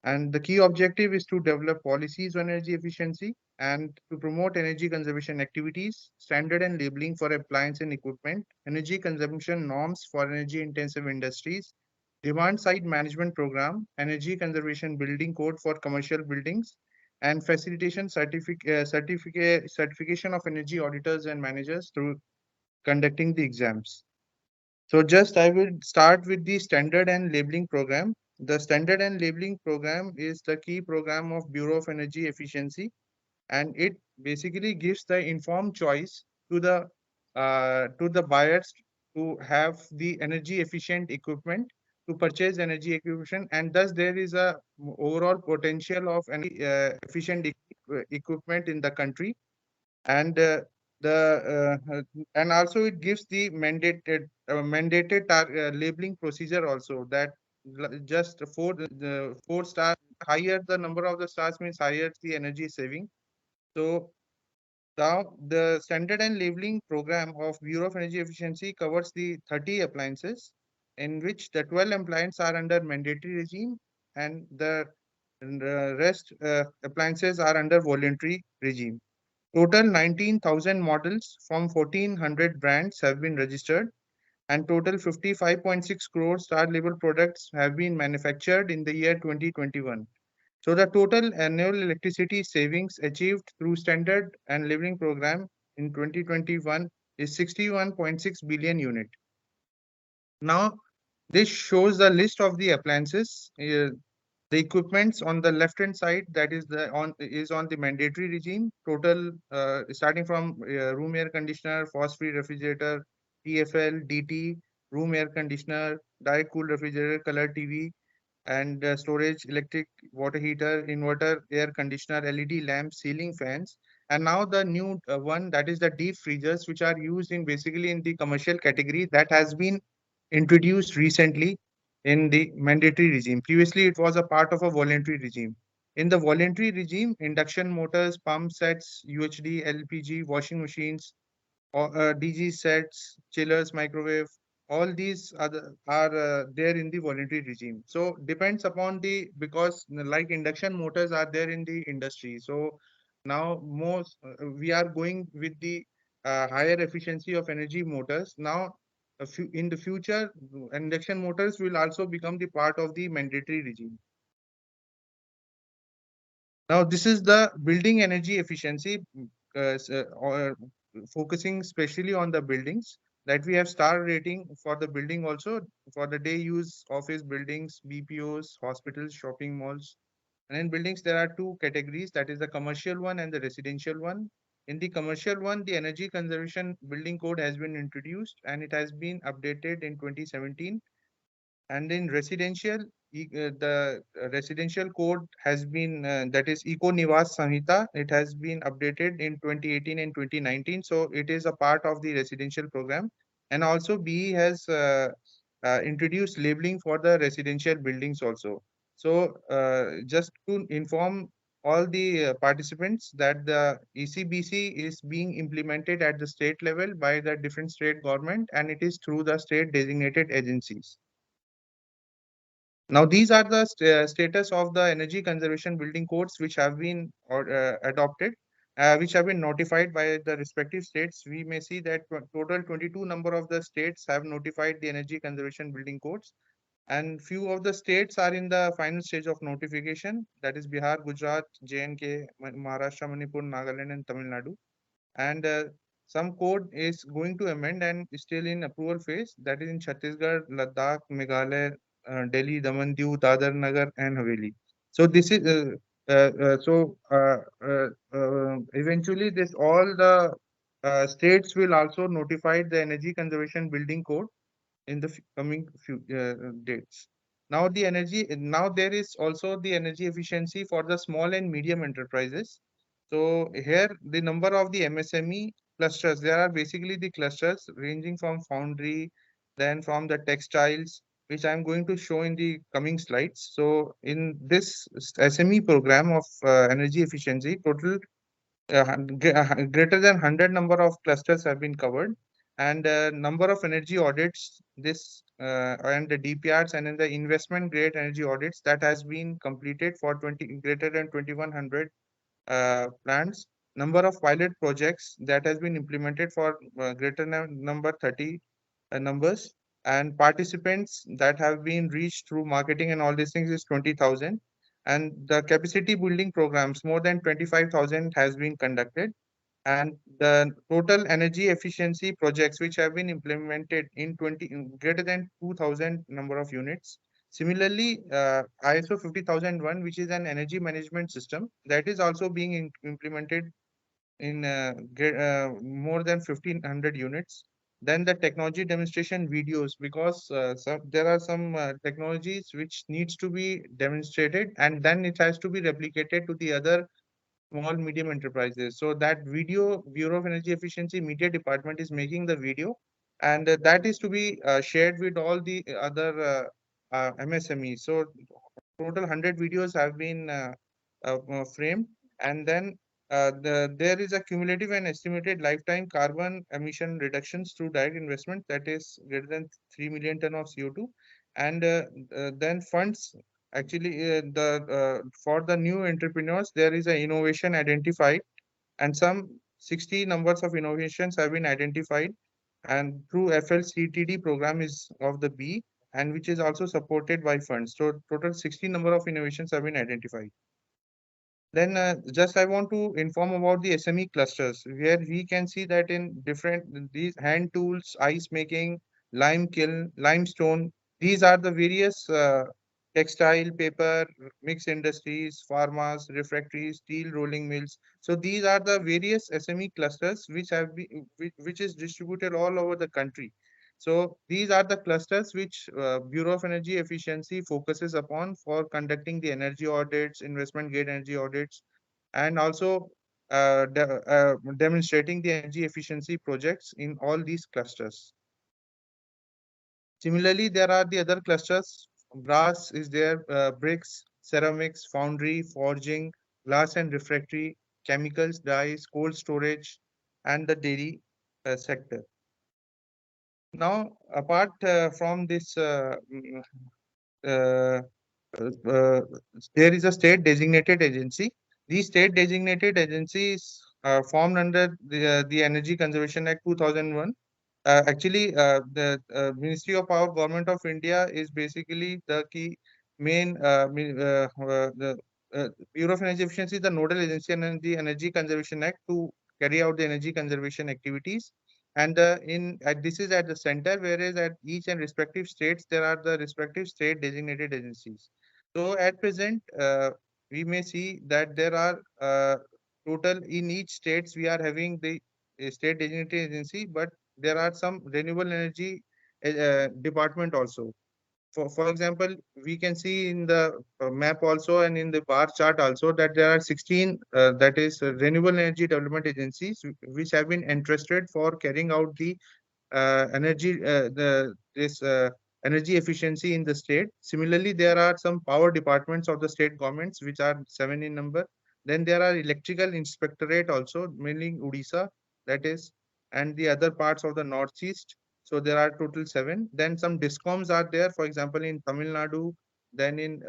And the key objective is to develop policies on energy efficiency and to promote energy conservation activities, standard and labeling for appliance and equipment, energy consumption norms for energy intensive industries, demand side management program, energy conservation building code for commercial buildings, and facilitation certification of energy auditors and managers through conducting the exams. So just I will start with the standard and labeling program. The standard and labeling program is the key program of Bureau of Energy Efficiency, and it basically gives the informed choice to the buyers to have the energy efficient equipment, to purchase energy equipment, and thus there is a overall potential of energy efficient equipment in the country. And and also it gives the labeling procedure also, that just the 4 star, higher the number of the stars means higher the energy saving. So now the standard and labeling program of Bureau of Energy Efficiency covers the 30 appliances, in which the 12 appliances are under mandatory regime, and the rest appliances are under voluntary regime. Total 19,000 models from 1,400 brands have been registered, and total 55.6 crore star label products have been manufactured in the year 2021. So the total annual electricity savings achieved through standard and labeling program in 2021 is 61.6 billion unit. Now, this shows the list of the appliances. The equipments on the left hand side, that is on the mandatory regime. Total starting from room air conditioner, frost free refrigerator, TFL, DT, room air conditioner, direct cool refrigerator, color TV, and storage, electric water heater, inverter, air conditioner, LED lamps, ceiling fans. And now the new one, that is the deep freezers, which are used in basically in the commercial category, that has been introduced recently in the mandatory regime. Previously, it was a part of a voluntary regime. In the voluntary regime, induction motors, pump sets, UHD, LPG, washing machines, DG sets, chillers, microwave, all these are there in the voluntary regime. So depends upon the, because like induction motors are there in the industry. So now most we are going with the higher efficiency of energy motors. Now in the future, induction motors will also become the part of the mandatory regime. Now, this is the building energy efficiency, or focusing especially on the buildings, that we have star rating for the building also, for the day use office buildings, BPOs, hospitals, shopping malls. And in buildings, there are two categories, that is the commercial one and the residential one. In the commercial one, the energy conservation building code has been introduced, and it has been updated in 2017. And in residential, the residential code has been, that is Eco Nivas Samhita. It has been updated in 2018 and 2019. So it is a part of the residential program. And also BE has introduced labeling for the residential buildings also. So just to inform all the participants that the ECBC is being implemented at the state level by the different state government, and it is through the state designated agencies. Now, these are the status of the energy conservation building codes which have been adopted, which have been notified by the respective states. We may see that total 22 number of the states have notified the energy conservation building codes, and few of the states are in the final stage of notification. That is Bihar, Gujarat, JNK, Maharashtra, Manipur, Nagaland, and Tamil Nadu. And some code is going to amend and still in approval phase, that is in Chhattisgarh, Ladakh, Meghalaya, Delhi, Daman, Diu, Dadar, Nagar, and Haveli. So this is eventually this all the states will also notify the energy conservation building code in the coming few dates. Now now there is also the energy efficiency for the small and medium enterprises. So here the number of the MSME clusters, there are basically the clusters ranging from foundry, then from the textiles, which I'm going to show in the coming slides. So in this SME program of energy efficiency, total greater than 100 number of clusters have been covered, and number of energy audits, this and the DPRs, and in the investment grade energy audits, that has been completed for 20 greater than 2100 plants. Number of pilot projects that has been implemented for greater number 30 numbers, and participants that have been reached through marketing and all these things is 20,000. And the capacity building programs, more than 25,000 has been conducted. And the total energy efficiency projects which have been implemented in greater than 2000 number of units. Similarly, ISO 50001, which is an energy management system, that is also being implemented in more than 1500 units. Then the technology demonstration videos, because there are some technologies which needs to be demonstrated and then it has to be replicated to the other small medium enterprises. So that video, Bureau of Energy Efficiency Media Department is making the video, and that is to be shared with all the other MSMEs. So total 100 videos have been framed, and then there is a cumulative and estimated lifetime carbon emission reductions through direct investment, that is greater than 3 million ton of CO2. And then funds, actually for the new entrepreneurs, there is an innovation identified, and some 60 numbers of innovations have been identified, and through FLCTD program is of the B, and which is also supported by funds. So total 60 number of innovations have been identified. Then just I want to inform about the SME clusters, where we can see that in different these hand tools, ice making, lime kiln, limestone, these are the various textile, paper, mixed industries, pharmas, refractories, steel rolling mills. So these are the various SME clusters which have been which is distributed all over the country. So these are the clusters which Bureau of Energy Efficiency focuses upon for conducting the energy audits, investment grade energy audits, and also demonstrating the energy efficiency projects in all these clusters. Similarly, there are the other clusters. Brass is there, bricks, ceramics, foundry, forging, glass and refractory, chemicals, dyes, cold storage, and the dairy sector. Now, apart from this, uh, uh, there is a state designated agency. These state designated agencies formed under the Energy Conservation Act 2001. Actually, the Ministry of Power, Government of India is basically the key main the Bureau of Energy Efficiency is the nodal agency under the Energy Conservation Act to carry out the energy conservation activities. And this is at the center, whereas at each and respective states there are the respective state designated agencies. So at present, we may see that there are total in each states we are having the state designated agency, but there are some renewable energy department also. For example, we can see in the map also and in the bar chart also that there are 16 that is renewable energy development agencies which have been entrusted for carrying out the energy efficiency in the state. Similarly, there are some power departments of the state governments which are 7 in number. Then there are electrical inspectorate also, mainly in Odisha, that is, and the other parts of the northeast. So there are total 7. Then some discoms are there, for example, in Tamil Nadu, then in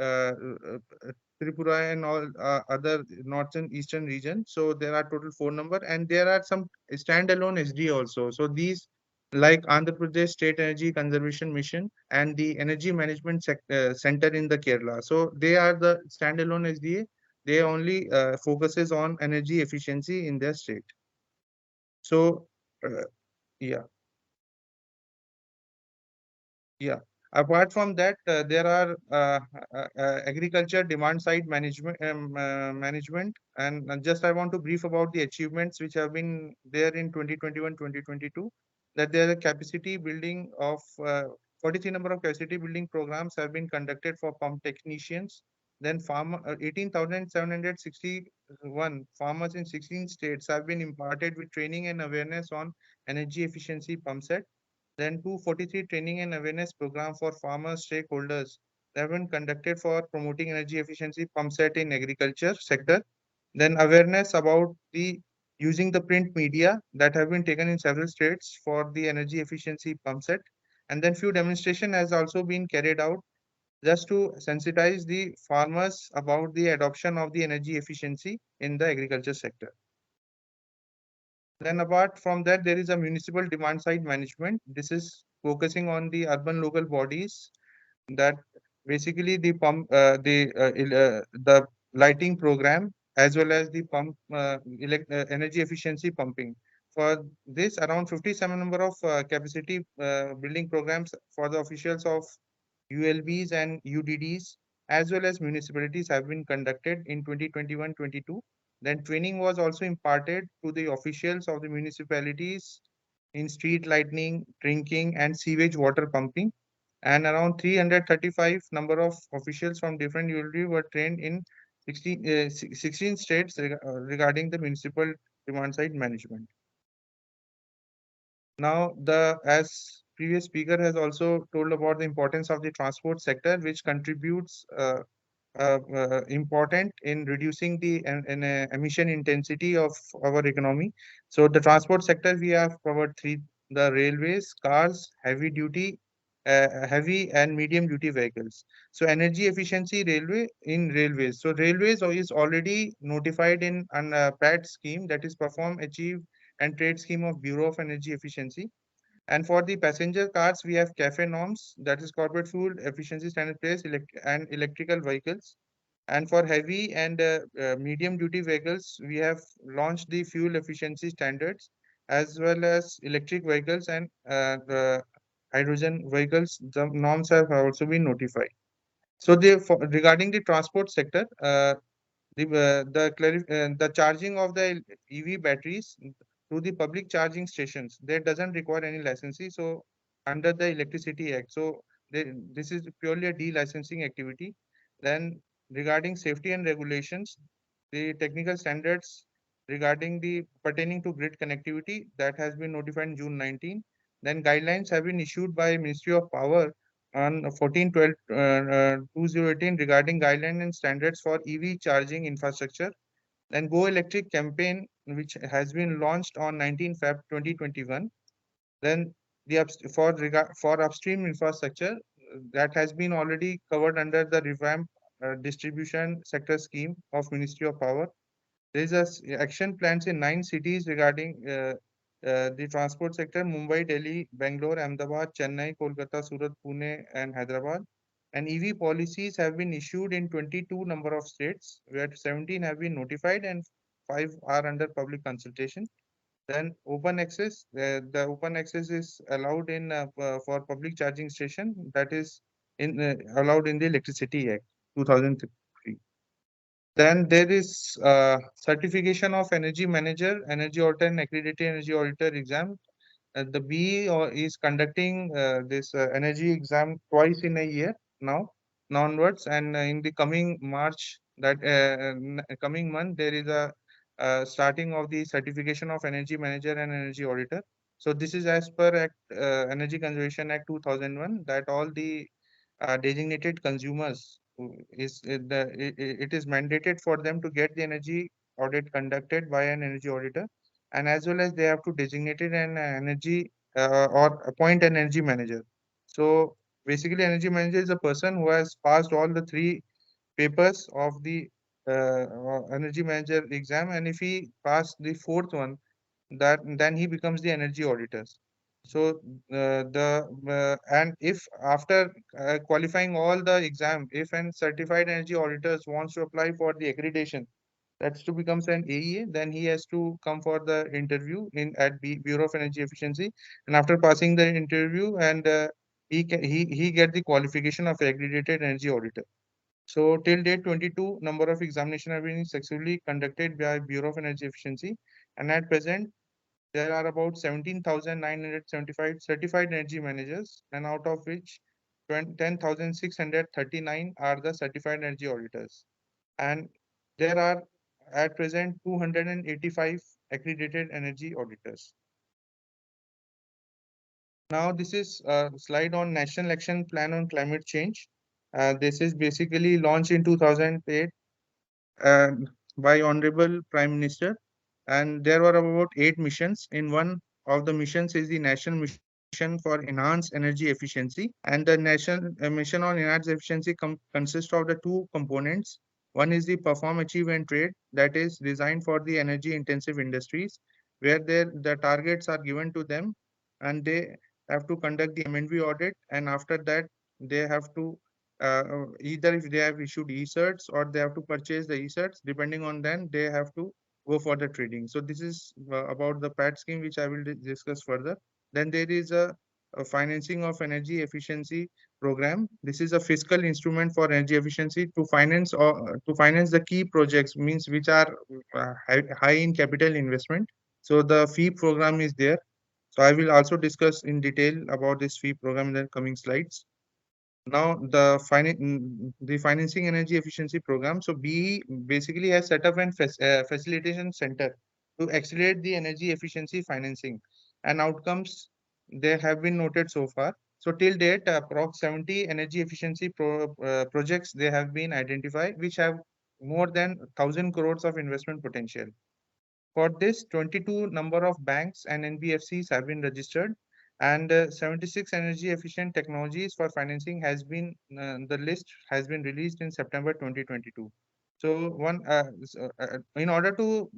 Tripura and all other northern eastern region. So there are total 4 number, and there are some standalone SD also. So these like Andhra Pradesh State Energy Conservation Mission and the Energy Management Center in the Kerala. So they are the standalone SDA. They only focuses on energy efficiency in their state. So uh, yeah. Yeah. Apart from that, there are agriculture demand side management, and just I want to brief about the achievements which have been there in 2021-2022. That there are capacity building of 43 number of capacity building programs have been conducted for pump technicians. Then 18,761 farmers in 16 states have been imparted with training and awareness on energy efficiency pump set. Then 243 training and awareness program for farmers stakeholders have been conducted for promoting energy efficiency pump set in agriculture sector. Then awareness about the using the print media that have been taken in several states for the energy efficiency pump set. And then few demonstration has also been carried out just to sensitize the farmers about the adoption of the energy efficiency in the agriculture sector. Then apart from that, there is a municipal demand side management. This is focusing on the urban local bodies that basically the lighting program as well as the energy efficiency pumping. For this, around 57 number of capacity building programs for the officials of ULBs and UDDs, as well as municipalities, have been conducted in 2021-22. Then training was also imparted to the officials of the municipalities in street lighting, drinking, and sewage water pumping. And around 335 number of officials from different ULD were trained in 16 states regarding the municipal demand side management. Now, as previous speaker has also told about the importance of the transport sector, which contributes important in reducing the emission intensity of our economy. So the transport sector, we have covered three: the railways, cars, heavy and medium duty vehicles. So energy efficiency railway in railways. So railways is already notified in an PAT scheme, that is Perform, Achieve and Trade scheme of Bureau of Energy Efficiency. And for the passenger cars, we have CAFE norms, that is Corporate Fuel Efficiency Standard Place, and electrical vehicles. And for heavy and medium duty vehicles, we have launched the fuel efficiency standards, as well as electric vehicles and the hydrogen vehicles. The norms have also been notified. So regarding the transport sector, the charging of the EV batteries to the public charging stations, that doesn't require any licensing. So under the Electricity Act, so this is purely a de-licensing activity. Then regarding safety and regulations, the technical standards regarding the pertaining to grid connectivity, that has been notified in June 19. Then guidelines have been issued by Ministry of Power on 14/12/2018 regarding guidelines and standards for EV charging infrastructure. Then Go Electric campaign, which has been launched on 19 Feb 2021. Then for upstream infrastructure, that has been already covered under the revamp distribution sector scheme of Ministry of Power. There is action plans in 9 cities regarding the transport sector: Mumbai, Delhi, Bangalore, Ahmedabad, Chennai, Kolkata, Surat, Pune, and Hyderabad. And EV policies have been issued in 22 number of states, where 17 have been notified and 5 are under public consultation. Then open access, the open access is allowed in for public charging station, that is allowed in the Electricity Act 2003. Then there is certification of energy manager, energy auditor, and accredited energy auditor exam. The BE is conducting this energy exam twice in a year now, onwards, and in the coming March, that coming month, there is a starting of the certification of energy manager and energy auditor. So this is as per Act, Energy Conservation Act 2001, that all the designated consumers it is mandated for them to get the energy audit conducted by an energy auditor, and as well as they have to designate an energy or appoint an energy manager. So basically, energy manager is a person who has passed all the 3 papers of the energy manager exam, and if he passed the 4th one, that then he becomes the energy auditor. So and if after qualifying all the exam, if an certified energy auditors wants to apply for the accreditation, that's to becomes an AEA, then he has to come for the interview in at Bureau of Energy Efficiency, and after passing the interview, and he get the qualification of accredited energy auditor. So till date, 22 number of examination have been successfully conducted by Bureau of Energy Efficiency, and at present there are about 17,975 certified energy managers, and out of which 10,639 are the certified energy auditors. And there are at present 285 accredited energy auditors. Now, this is a slide on National Action Plan on Climate Change. This is basically launched in 2008 uh, by Honorable Prime Minister, and there were about 8 missions. In one of the missions is the National Mission for Enhanced Energy Efficiency, and the National Mission on Enhanced Efficiency consists of the 2 components. One is the Perform, Achieve and Trade, that is designed for the energy intensive industries, where the targets are given to them, and they have to conduct the M&V audit, and after that they have to either if they have issued e-certs or they have to purchase the e-certs, depending on them, they have to go for the trading. So this is about the PAT scheme, which I will discuss further. Then there is a financing of energy efficiency program. This is a fiscal instrument for energy efficiency to finance or to finance the key projects, means which are high in capital investment. So the fee program is there. So I will also discuss in detail about this fee program in the coming slides. Now the financing energy efficiency program. So BE basically has set up an facilitation center to accelerate the energy efficiency financing, and outcomes they have been noted so far. So till date, approx 70 energy efficiency projects they have been identified, which have more than 1,000 crores of investment potential. For this, 22 number of banks and NBFCs have been registered, and 76 energy efficient technologies for financing has been the list has been released in September 2022. So in order to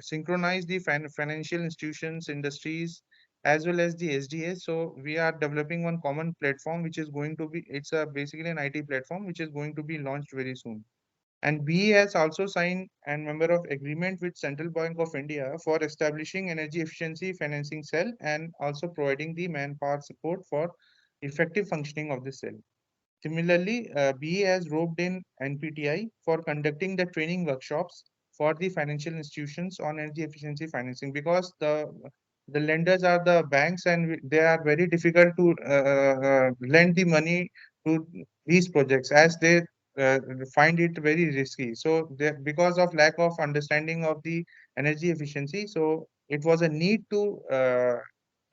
synchronize the financial institutions, industries, as well as the SDAs, so we are developing one common platform, which is going to be, it's a basically an IT platform, which is going to be launched very soon. And BE has also signed a member of agreement with Central Bank of India for establishing energy efficiency financing cell and also providing the manpower support for effective functioning of the cell. Similarly, BE has roped in NPTI for conducting the training workshops for the financial institutions on energy efficiency financing, because the lenders are the banks, and they are very difficult to lend the money to these projects, as they uh, find it very risky. So because of lack of understanding of the energy efficiency, so it was a need to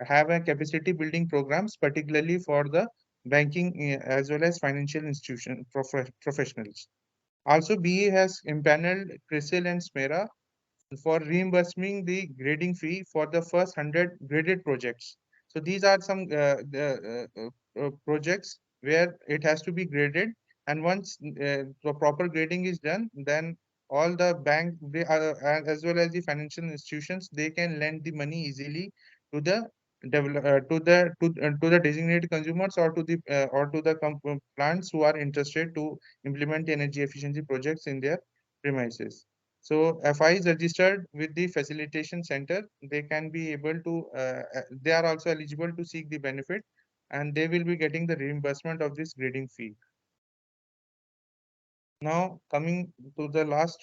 have a capacity building programs, particularly for the banking as well as financial institution professionals. Also, BE has impaneled CRISIL and SMERA for reimbursing the grading fee for the first 100 graded projects. So these are some projects where it has to be graded, and once the proper grading is done, then all the bank they are, as well as the financial institutions, they can lend the money easily to the to the designated consumers, or to the plants who are interested to implement the energy efficiency projects in their premises. So FI is registered with the facilitation center. They can be able to, they are also eligible to seek the benefit, and they will be getting the reimbursement of this grading fee. Now coming to the last,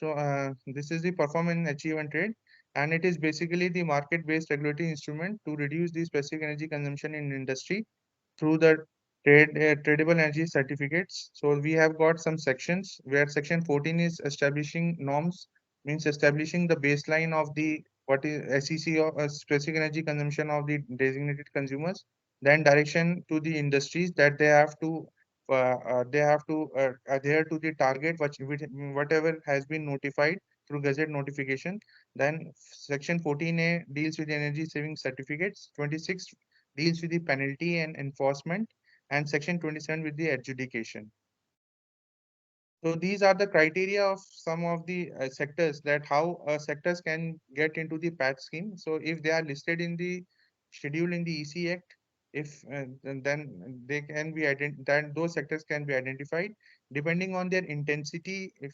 this is the perform and achieve and trade, and it is basically the market-based regulatory instrument to reduce the specific energy consumption in industry through the tradable energy certificates. So we have got some sections where section 14 is establishing norms, means establishing the baseline of the what is SEC or specific energy consumption of the designated consumers. Then direction to the industries that they have to adhere to the target whatever has been notified through gazette notification. Then section 14A deals with energy saving certificates, 26 deals with the penalty and enforcement, and section 27 with the adjudication. So these are the criteria of some of the sectors, that how sectors can get into the PAT scheme. So if they are listed in the schedule in the EC Act, if then they can be then those sectors can be identified depending on their intensity. If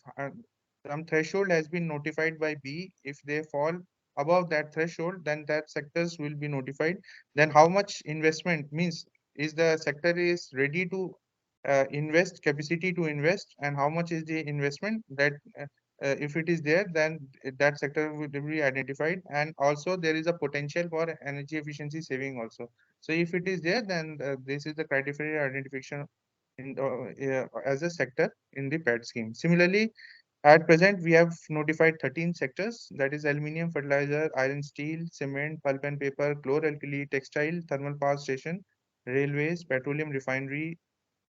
some threshold has been notified by B, if they fall above that threshold, then that sectors will be notified. Then how much investment, means is the sector is ready to invest, capacity to invest, and how much is the investment that if it is there, then that sector will be identified. And also there is a potential for energy efficiency saving also. So if it is there, then this is the criteria identification in as a sector in the PET scheme. Similarly, at present we have notified 13 sectors, that is aluminum, fertilizer, iron, steel, cement, pulp and paper, chlor-alkali, textile, thermal power station, railways, petroleum refinery,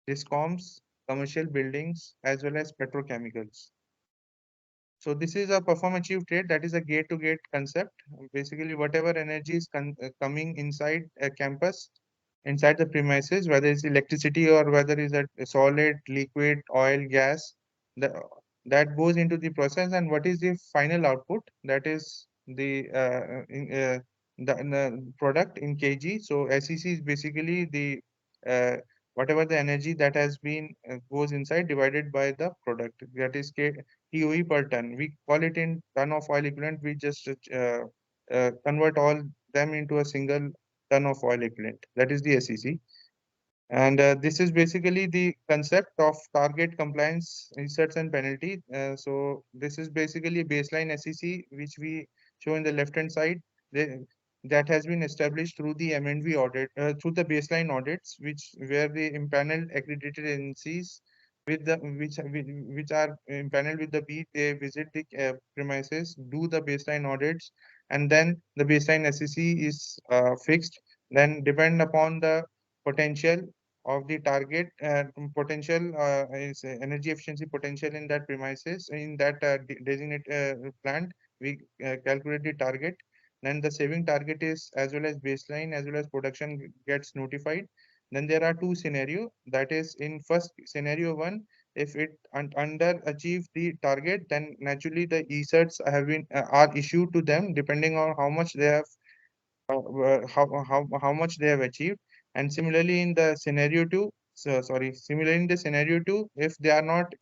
discoms, commercial buildings, as well as petrochemicals. So this is a perform achieve trade, that is a gate to gate concept. Basically, whatever energy is coming inside a campus, inside the premises, whether it's electricity or whether it's a solid, liquid, oil, gas, the, that goes into the process. And what is the final output? That is the product in kg. So SEC is basically the whatever the energy that has been goes inside divided by the product, that is TOE per ton. We call it in ton of oil equivalent. We just convert all them into a single ton of oil equivalent. That is the SEC. And this is basically the concept of target compliance, inserts and penalty. So this is basically baseline SEC, which we show in the left-hand side. That has been established through the M&V audit, through the baseline audits, where the impaneled accredited agencies with the which are impaneled with the B, they visit the premises, do the baseline audits, and then the baseline SEC is fixed. Then depend upon the potential of the target potential is energy efficiency potential in that premises, in that designated plant, we calculate the target. Then the saving target is as well as baseline as well as production gets notified. Then there are two scenario, that is in first scenario one, if it under achieve the target, then naturally the e-certs have been are issued to them depending on how much they have how much they have achieved. And similarly in the scenario two, similarly in the scenario two, if they are not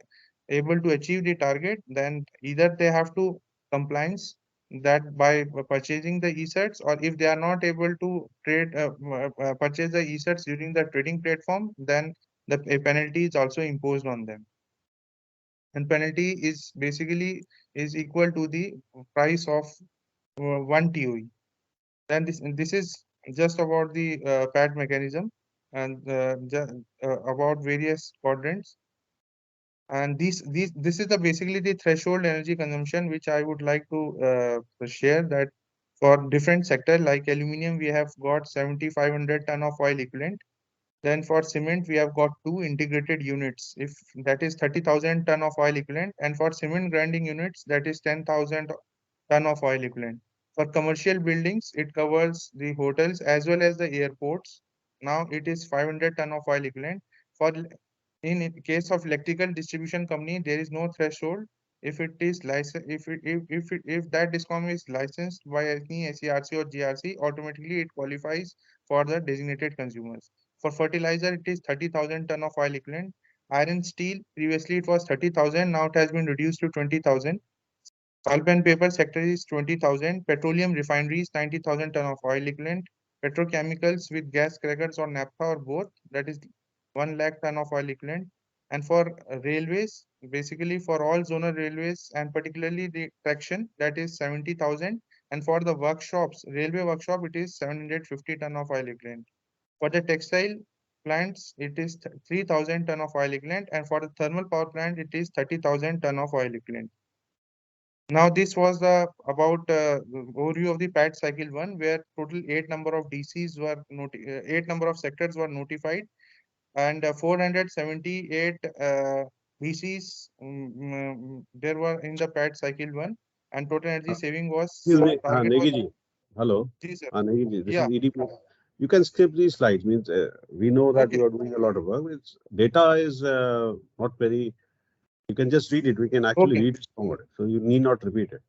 able to achieve the target, then either they have to compliance that by purchasing the e-certs, or if they are not able to purchase the e-certs during the trading platform, then a penalty is also imposed on them. And penalty is basically is equal to the price of 1 TOE. Then this is just about the PAT mechanism, and about various quadrants. And this is the basically the threshold energy consumption which I would like to share, that for different sector like aluminum we have got 7500 ton of oil equivalent. Then for cement we have got two integrated units, if that is 30,000 ton of oil equivalent, and for cement grinding units that is 10,000 ton of oil equivalent. For commercial buildings, it covers the hotels as well as the airports. Now it is 500 ton of oil equivalent. For in case of electrical distribution company, there is no threshold. If it is licensed, if that discom is licensed by any SERC or GRC, automatically it qualifies for the designated consumers. For fertilizer, it is 30,000 ton of oil equivalent. Iron steel, previously it was 30,000, now it has been reduced to 20,000. Pulp and paper sector is 20,000. Petroleum refineries, 90,000 ton of oil equivalent. Petrochemicals with gas crackers or naphtha or both, that is 1 lakh ton of oil equivalent. And for railways, basically for all zonal railways and particularly the traction, that is 70,000. And for the workshops, railway workshop, it is 750 ton of oil equivalent. For the textile plants, it is 3,000 ton of oil equivalent. And for the thermal power plant, it is 30,000 ton of oil equivalent. Now this was the about overview of the PAT cycle one, where total 8 number of DCs were 8 number of sectors were notified, and 478 DCs there were in the PAT cycle one, and total energy saving was Excuse me, target was. Negiji. Hello, Ji, sir. Negiji. This Yeah. is EDP. You can skip these slides. Means we know that Okay. you are doing a lot of work. It's data is not very. You can just read it. We can actually Okay. read it somewhere. So you need not repeat it.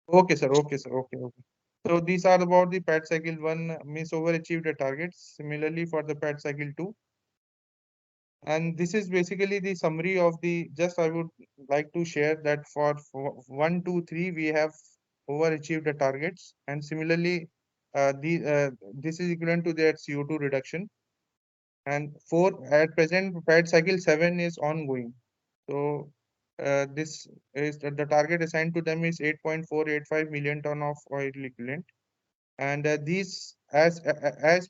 Okay, sir. Okay, sir. Okay. Okay. So these are about the PAT cycle one, means overachieved the targets. Similarly for the PAT cycle two. And this is basically the summary of the, just I would like to share that for 1, 2, 3, we have overachieved the targets. And similarly, this is equivalent to their CO2 reduction. And 4, at present, PAT cycle 7 is ongoing. So this is the target assigned to them is 8.485 million ton of oil equivalent. And these, as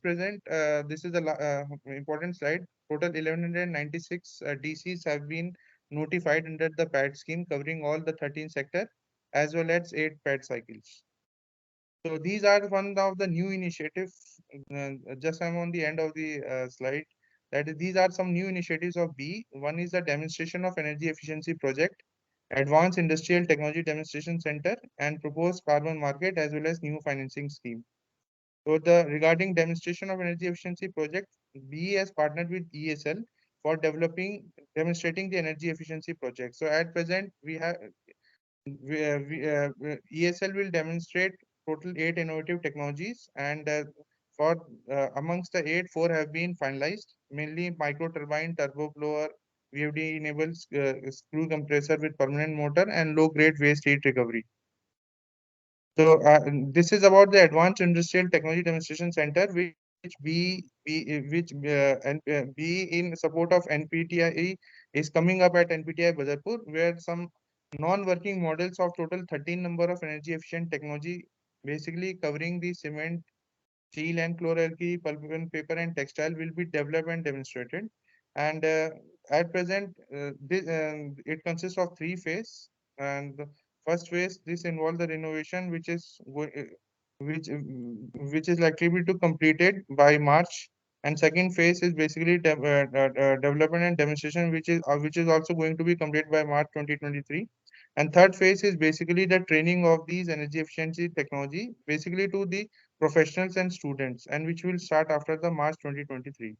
present, this is the important slide. Total 1196 DCs have been notified under the PAT scheme, covering all the 13 sector as well as 8 PAT cycles. So these are one of the new initiatives. Just I'm on the end of the slide. That is, these are some new initiatives of B. One is the demonstration of energy efficiency project, advanced industrial technology demonstration center, and proposed carbon market as well as new financing scheme. So the regarding demonstration of energy efficiency project, BE has partnered with ESL for demonstrating the energy efficiency project. So at present, ESL will demonstrate total 8 innovative technologies, and For amongst the 8, 4 have been finalized, mainly micro turbine, turbo blower, VFD enabled screw compressor with permanent motor, and low grade waste heat recovery. So this is about the Advanced Industrial Technology Demonstration Center, which be in support of NPTI is coming up at NPTI Badarpur, where some non-working models of total 13 number of energy efficient technology, basically covering the cement, steel and chlor-alkali, pulp and paper and textile, will be developed and demonstrated. And at present, it consists of 3 phases. And the first phase, this involves the renovation, which is likely to be completed by March. And second phase is basically development and demonstration, which is also going to be completed by March 2023. And third phase is basically the training of these energy efficiency technology, basically to the professionals and students, and which will start after the March 2023.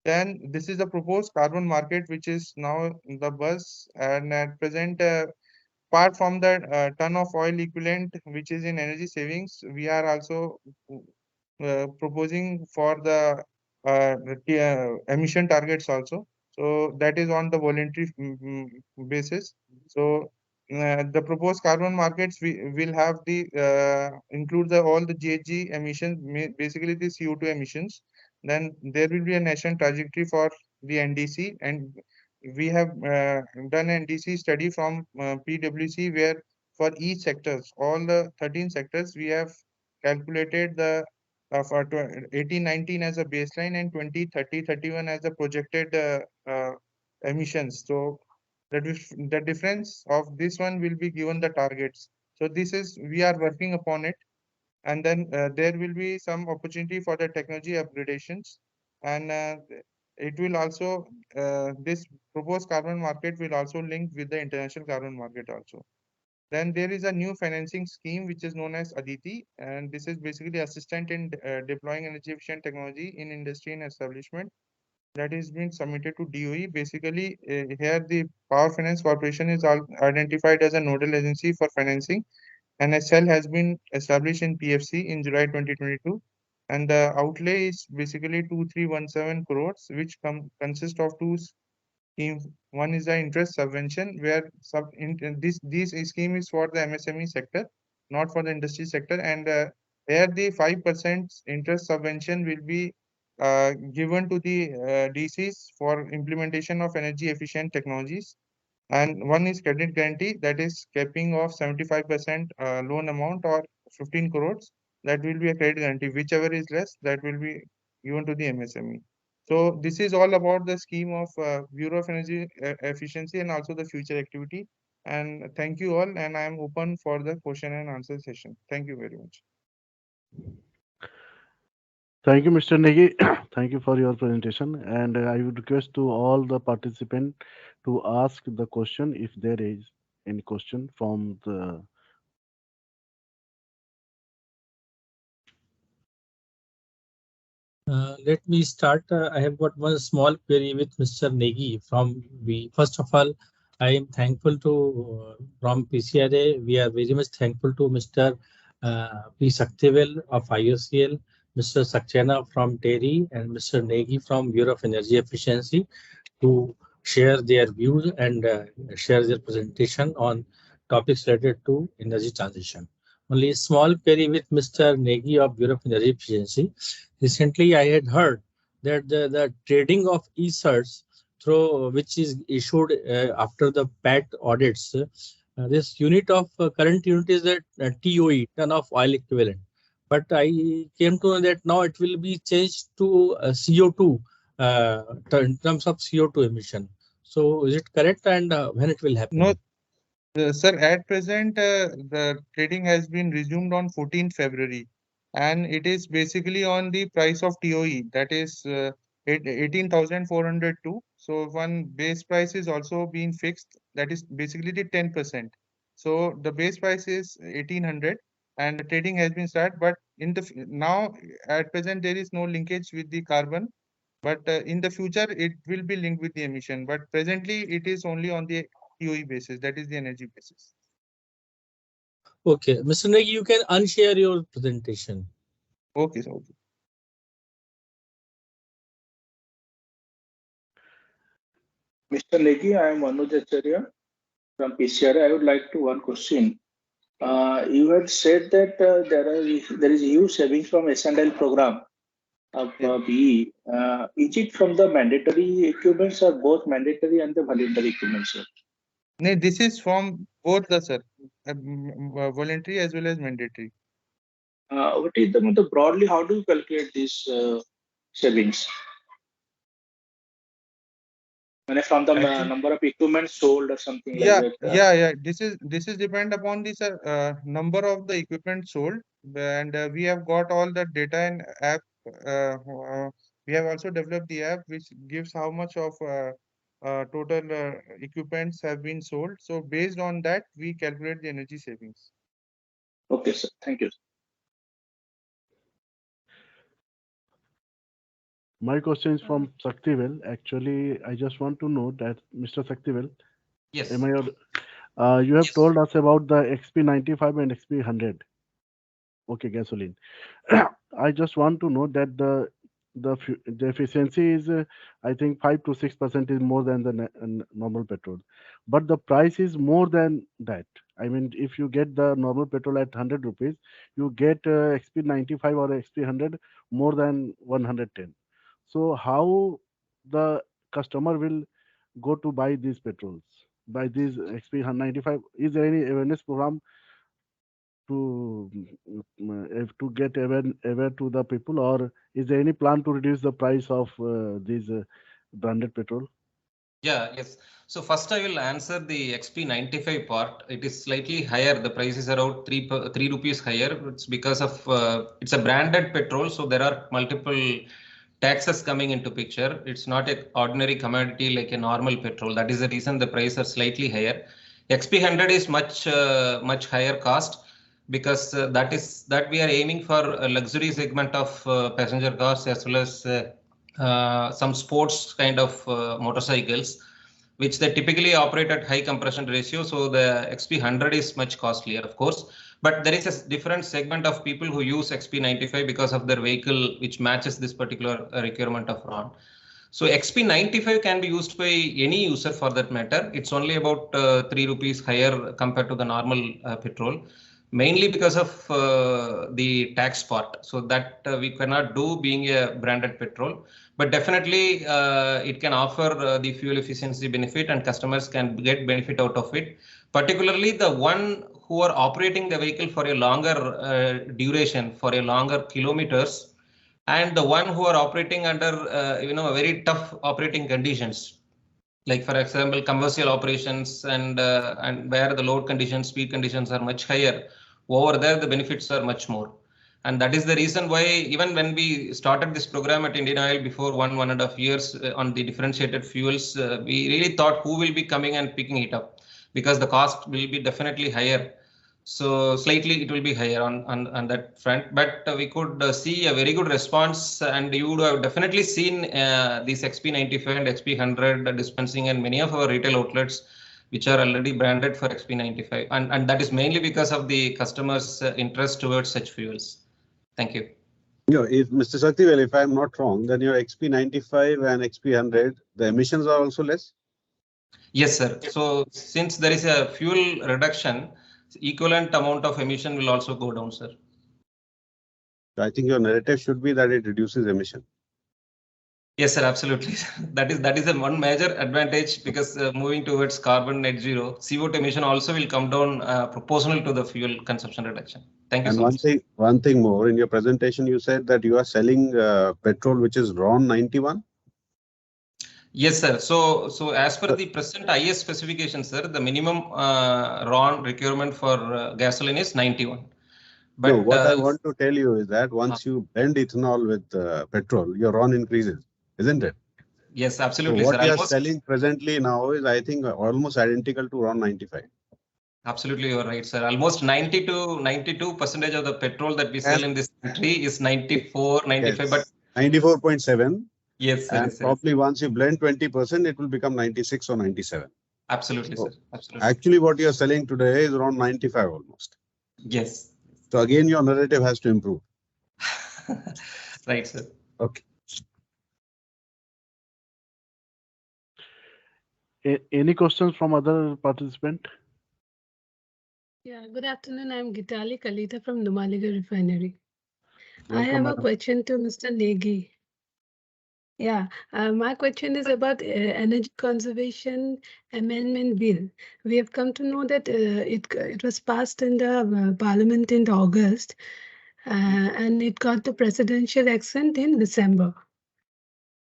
Then this is the proposed carbon market, which is now the buzz, and at present, apart from the ton of oil equivalent, which is in energy savings, we are also proposing for the emission targets also. So that is on the voluntary basis. So the proposed carbon markets will have the include all the GHG emissions, basically the CO2 emissions. Then there will be a national trajectory for the NDC, and we have done an NDC study from PwC, where for each sectors, all the 13 sectors, we have calculated the for 18-19 as a baseline and 20-30-31 as a projected emissions. So the difference of this one will be given the targets. So this is, we are working upon it. And then there will be some opportunity for the technology upgradations. And it will also, this proposed carbon market will also link with the international carbon market also. Then there is a new financing scheme which is known as Aditi, and this is basically assistant in deploying energy efficient technology in industry and establishment, that is being submitted to DOE. Basically, here the Power Finance Corporation is identified as a nodal agency for financing, and a cell has been established in PFC in July 2022. And the outlay is basically 2317 crores, which consist of two schemes. One is the interest subvention, where this scheme is for the MSME sector, not for the industry sector. And here the 5% interest subvention will be given to the DCs for implementation of energy efficient technologies. And one is credit guarantee, that is capping of 75% loan amount or 15 crores. That will be a credit guarantee. Whichever is less, that will be given to the MSME. So this is all about the scheme of Bureau of Energy Efficiency and also the future activity. And thank you all, and I am open for the question and answer session. Thank you very much. Thank you, Mr. Negi. Thank you for your presentation. And I would request to all the participants to ask the question if there is any question from the. Let me start. I have got one small query with Mr. Negi from we. First of all, I am thankful to from PCRA. We are very much thankful to Mr. P. Saktivel of IOCL, Mr. Saxena from TERI, and Mr. Negi from Bureau of Energy Efficiency to share their views and share their presentation on topics related to energy transition. Only a small query with Mr. Negi of Bureau of Energy Efficiency. Recently, I had heard that the trading of e-certs through which is issued after the PAT audits, this unit of current unit is a TOE, ton of oil equivalent. But I came to know that now it will be changed to CO2 in terms of CO2 emission. So is it correct, and when it will happen? No, sir, at present, the trading has been resumed on 14th February, and it is basically on the price of TOE, that is 18,402. So one base price is also being fixed, that is basically the 10%. So the base price is 1800, and the trading has been started. But in the now at present there is no linkage with the carbon, but in the future it will be linked with the emission. But presently it is only on the TOE basis, that is the energy basis. Okay, Mr. Negi, you can unshare your presentation. Okay, sir. Okay. Mr. Negi, I am Anuj Acharya from PCRA. I would like to one question. You had said that there is huge savings from S&L program of Yeah. BE. Is it from the mandatory equipments or both mandatory and the voluntary equipments, sir? No, this is from both the sir, voluntary as well as mandatory. What is the broadly? How do you calculate these savings? And from the Actually, number of equipment sold or something like yeah, that. yeah. This is depend upon the sir, number of the equipment sold, and we have got all the data in app. We have also developed the app which gives how much of total equipments have been sold. So based on that, we calculate the energy savings. Okay, sir. Thank you. My question is from Saktivel. Actually, I just want to know that Mr. Saktivel, Yes. am I you have told us about the XP95 and XP100. Okay, gasoline. I just want to know that the efficiency is I think 5 to 6% is more than the normal petrol, but the price is more than that. I mean, if you get the normal petrol at 100 rupees, you get XP95 or XP100 more than 110. So how the customer will go to buy these petrols, buy these XP95? Is there any awareness program to to get aware to the people, or is there any plan to reduce the price of these branded petrol? Yeah, yes. So first I will answer the XP95 part. It is slightly higher. The price is around 3 rupees higher. It's because of it's a branded petrol, so there are multiple taxes coming into picture. It's not an ordinary commodity like a normal petrol. That is the reason the price are slightly higher. XP100 is much higher cost because that we are aiming for a luxury segment of passenger cars as well as some sports kind of motorcycles, which they typically operate at high compression ratio. So the XP100 is much costlier, of course. But there is a different segment of people who use XP95 because of their vehicle, which matches this particular requirement of RON. So XP95 can be used by any user for that matter. It's only about 3 rupees higher compared to the normal petrol, mainly because of the tax part. So that we cannot do being a branded petrol, but definitely it can offer the fuel efficiency benefit and customers can get benefit out of it. Particularly the one who are operating the vehicle for a longer duration, for a longer kilometers, and the one who are operating under very tough operating conditions, like for example commercial operations and where the load conditions, speed conditions are much higher. Over there the benefits are much more, and that is the reason why even when we started this program at Indian Oil before 1.5 years on the differentiated fuels, we really thought who will be coming and picking it up, because the cost will be definitely higher. So slightly it will be higher on that front, but we could see a very good response, and you would have definitely seen these XP95 and XP100 dispensing in many of our retail outlets, which are already branded for XP95, and that is mainly because of the customers' interest towards such fuels. Thank you. If Mr. Saktivel, if I'm not wrong, then your XP95 and XP100, the emissions are also less? Yes, sir. So since there is a fuel reduction, equivalent amount of emission will also go down, sir. I think your narrative should be that it reduces emission. Yes, sir, absolutely. That is a one major advantage, because moving towards carbon net zero, CO2 emission also will come down proportional to the fuel consumption reduction. Thank you And so much. one thing more, in your presentation, you said that you are selling petrol, which is RON 91? Yes, sir. So as per the present IS specification, sir, the minimum RON requirement for gasoline is 91. But No, what I want to tell you is that once you blend ethanol with petrol, your RON increases, isn't it? yes, So absolutely, what sir. you are Almost selling presently now is, I think, almost identical to RON 95. absolutely, you're right, sir. Almost 90 to 92% of the petrol that we sell in this country is 94, 95. But 94.7. yes, sir. And Yes, sir. probably once you blend 20%, it will become 96 or 97. Absolutely, So sir. Absolutely. actually, what you're selling today is around 95 almost. Yes. So again, your narrative has to improve. Right, sir. Okay. Any questions from other participant? Yeah, good afternoon. I'm Gitali Kalita from Numaligarh Refinery. I Welcome, have a madam. question to Mr. Negi. Yeah, my question is about Energy Conservation Amendment Bill. We have come to know that it was passed in the Parliament in August, and it got the presidential accent in December.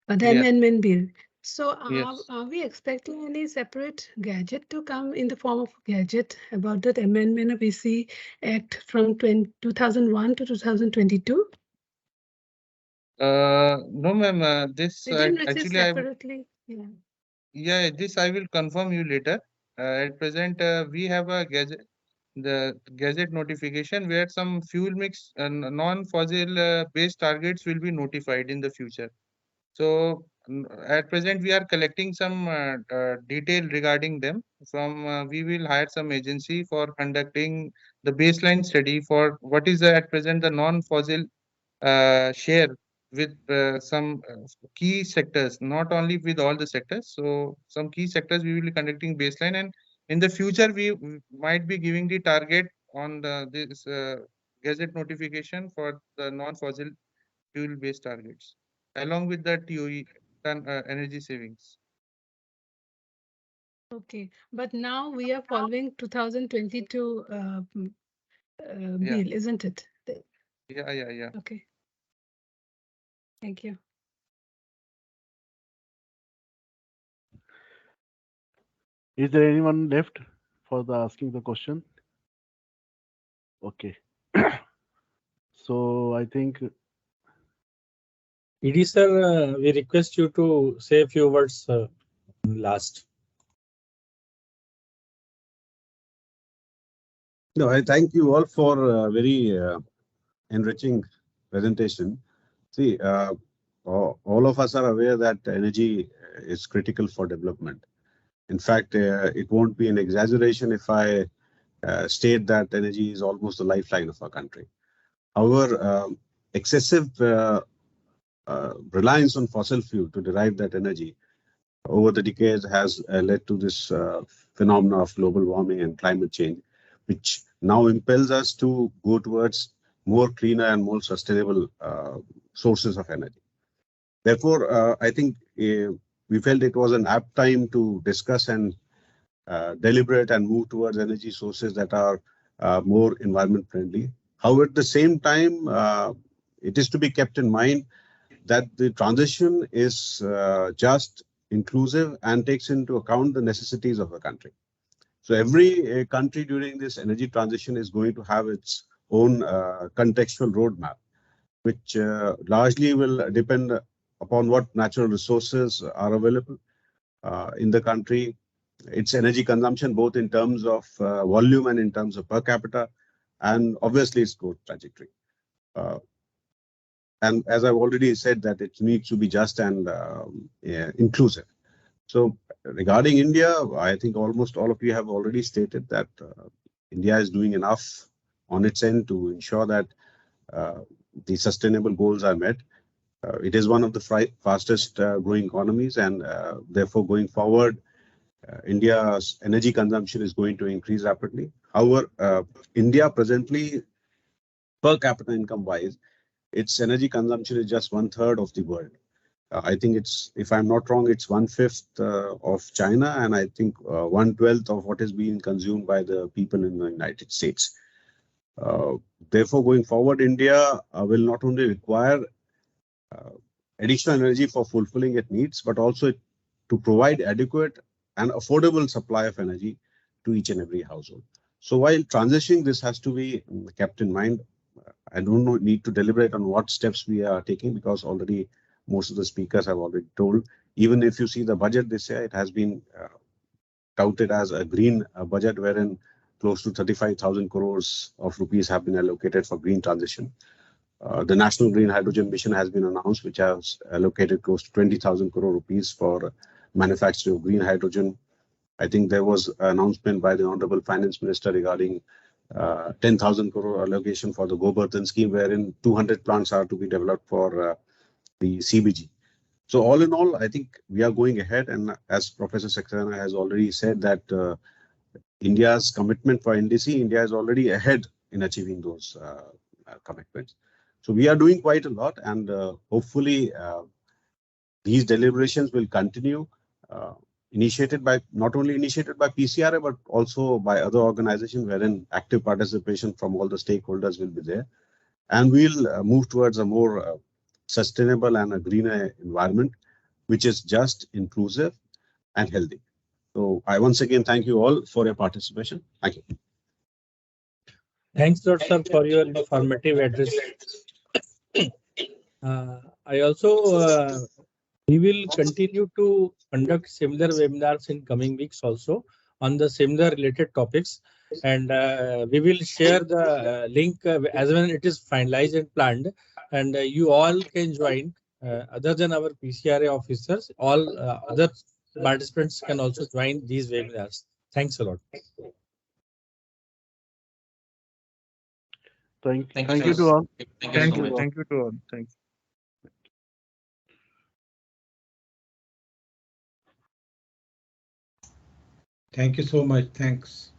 The Yes, amendment bill. So yes. are we expecting any separate gadget to come in the form of gadget about that amendment of EC Act from 2001 to 2022? No, ma'am. This We didn't receive actually separately. Yeah. this I will confirm you later. At present, we have a gazette notification where some fuel mix and non-fossil based targets will be notified in the future. So at present, we are collecting some detail regarding them. We will hire some agency for conducting the baseline study for what is at present the non-fossil share with some key sectors, not only with all the sectors. So some key sectors we will be conducting baseline, and in the future we might be giving the target on this gazette notification for the non-fossil fuel-based targets, along with the TOE, energy savings. Okay, but now we are following 2022 Yeah, bill, isn't it? yeah. Okay, thank you. Is there anyone left for the asking the question? Okay. So I think ED sir, we request you to say a few words last. No, I thank you all for a very enriching presentation. See, all of us are aware that energy is critical for development. In fact, it won't be an exaggeration if I state that energy is almost the lifeline of our country. However, excessive reliance on fossil fuel to derive that energy over the decades has led to this phenomena of global warming and climate change, which now impels us to go towards more cleaner and more sustainable sources of energy. Therefore, I think we felt it was an apt time to discuss and deliberate and move towards energy sources that are more environment friendly. However, at the same time, it is to be kept in mind that the transition is just, inclusive, and takes into account the necessities of the country. So every country during this energy transition is going to have its own contextual roadmap, which largely will depend upon what natural resources are available in the country, its energy consumption, both in terms of volume and in terms of per capita, and obviously its growth trajectory. And as I've already said, that it needs to be just and inclusive. So regarding India, I think almost all of you have already stated that India is doing enough on its end to ensure that the sustainable goals are met. It is one of the fastest growing economies, and therefore going forward, India's energy consumption is going to increase rapidly. However, India presently, per capita income wise, its energy consumption is just 1/3 of the world. I think it's, if I'm not wrong, it's 1/5 of China, and I think 1/12 of what is being consumed by the people in the United States. Therefore, going forward, India will not only require additional energy for fulfilling its needs, but also to provide adequate and affordable supply of energy to each and every household. So while transitioning, this has to be kept in mind. I don't need to deliberate on what steps we are taking, because already most of the speakers have already told. Even if you see the budget this year, it has been touted as a green budget, wherein close to 35,000 crores of rupees have been allocated for green transition. The National Green Hydrogen Mission has been announced, which has allocated close to 20,000 crore rupees for manufacturing of green hydrogen. I think there was an announcement by the Honorable Finance Minister regarding 10,000 crore allocation for the Gobardhan scheme, wherein 200 plants are to be developed for the CBG. So all in all, I think we are going ahead, and as Professor Saxena has already said that India's commitment for NDC, India is already ahead in achieving those commitments. So we are doing quite a lot, and hopefully these deliberations will continue, not only initiated by PCRA, but also by other organizations wherein active participation from all the stakeholders will be there. And we'll move towards a more sustainable and a greener environment, which is just, inclusive, and healthy. So I once again thank you all for your participation. Thank you. Thanks, Dr. for your informative address. I also we will continue to conduct similar webinars in coming weeks also on the similar related topics, and we will share the link as when it is finalized and planned, and you all can join. Other than our PCRA officers, all other participants can also join these webinars. Thanks a lot. Thank Thank you to all. Thank you so much. Thank you to all. Thank you. Thank you so much. Thanks.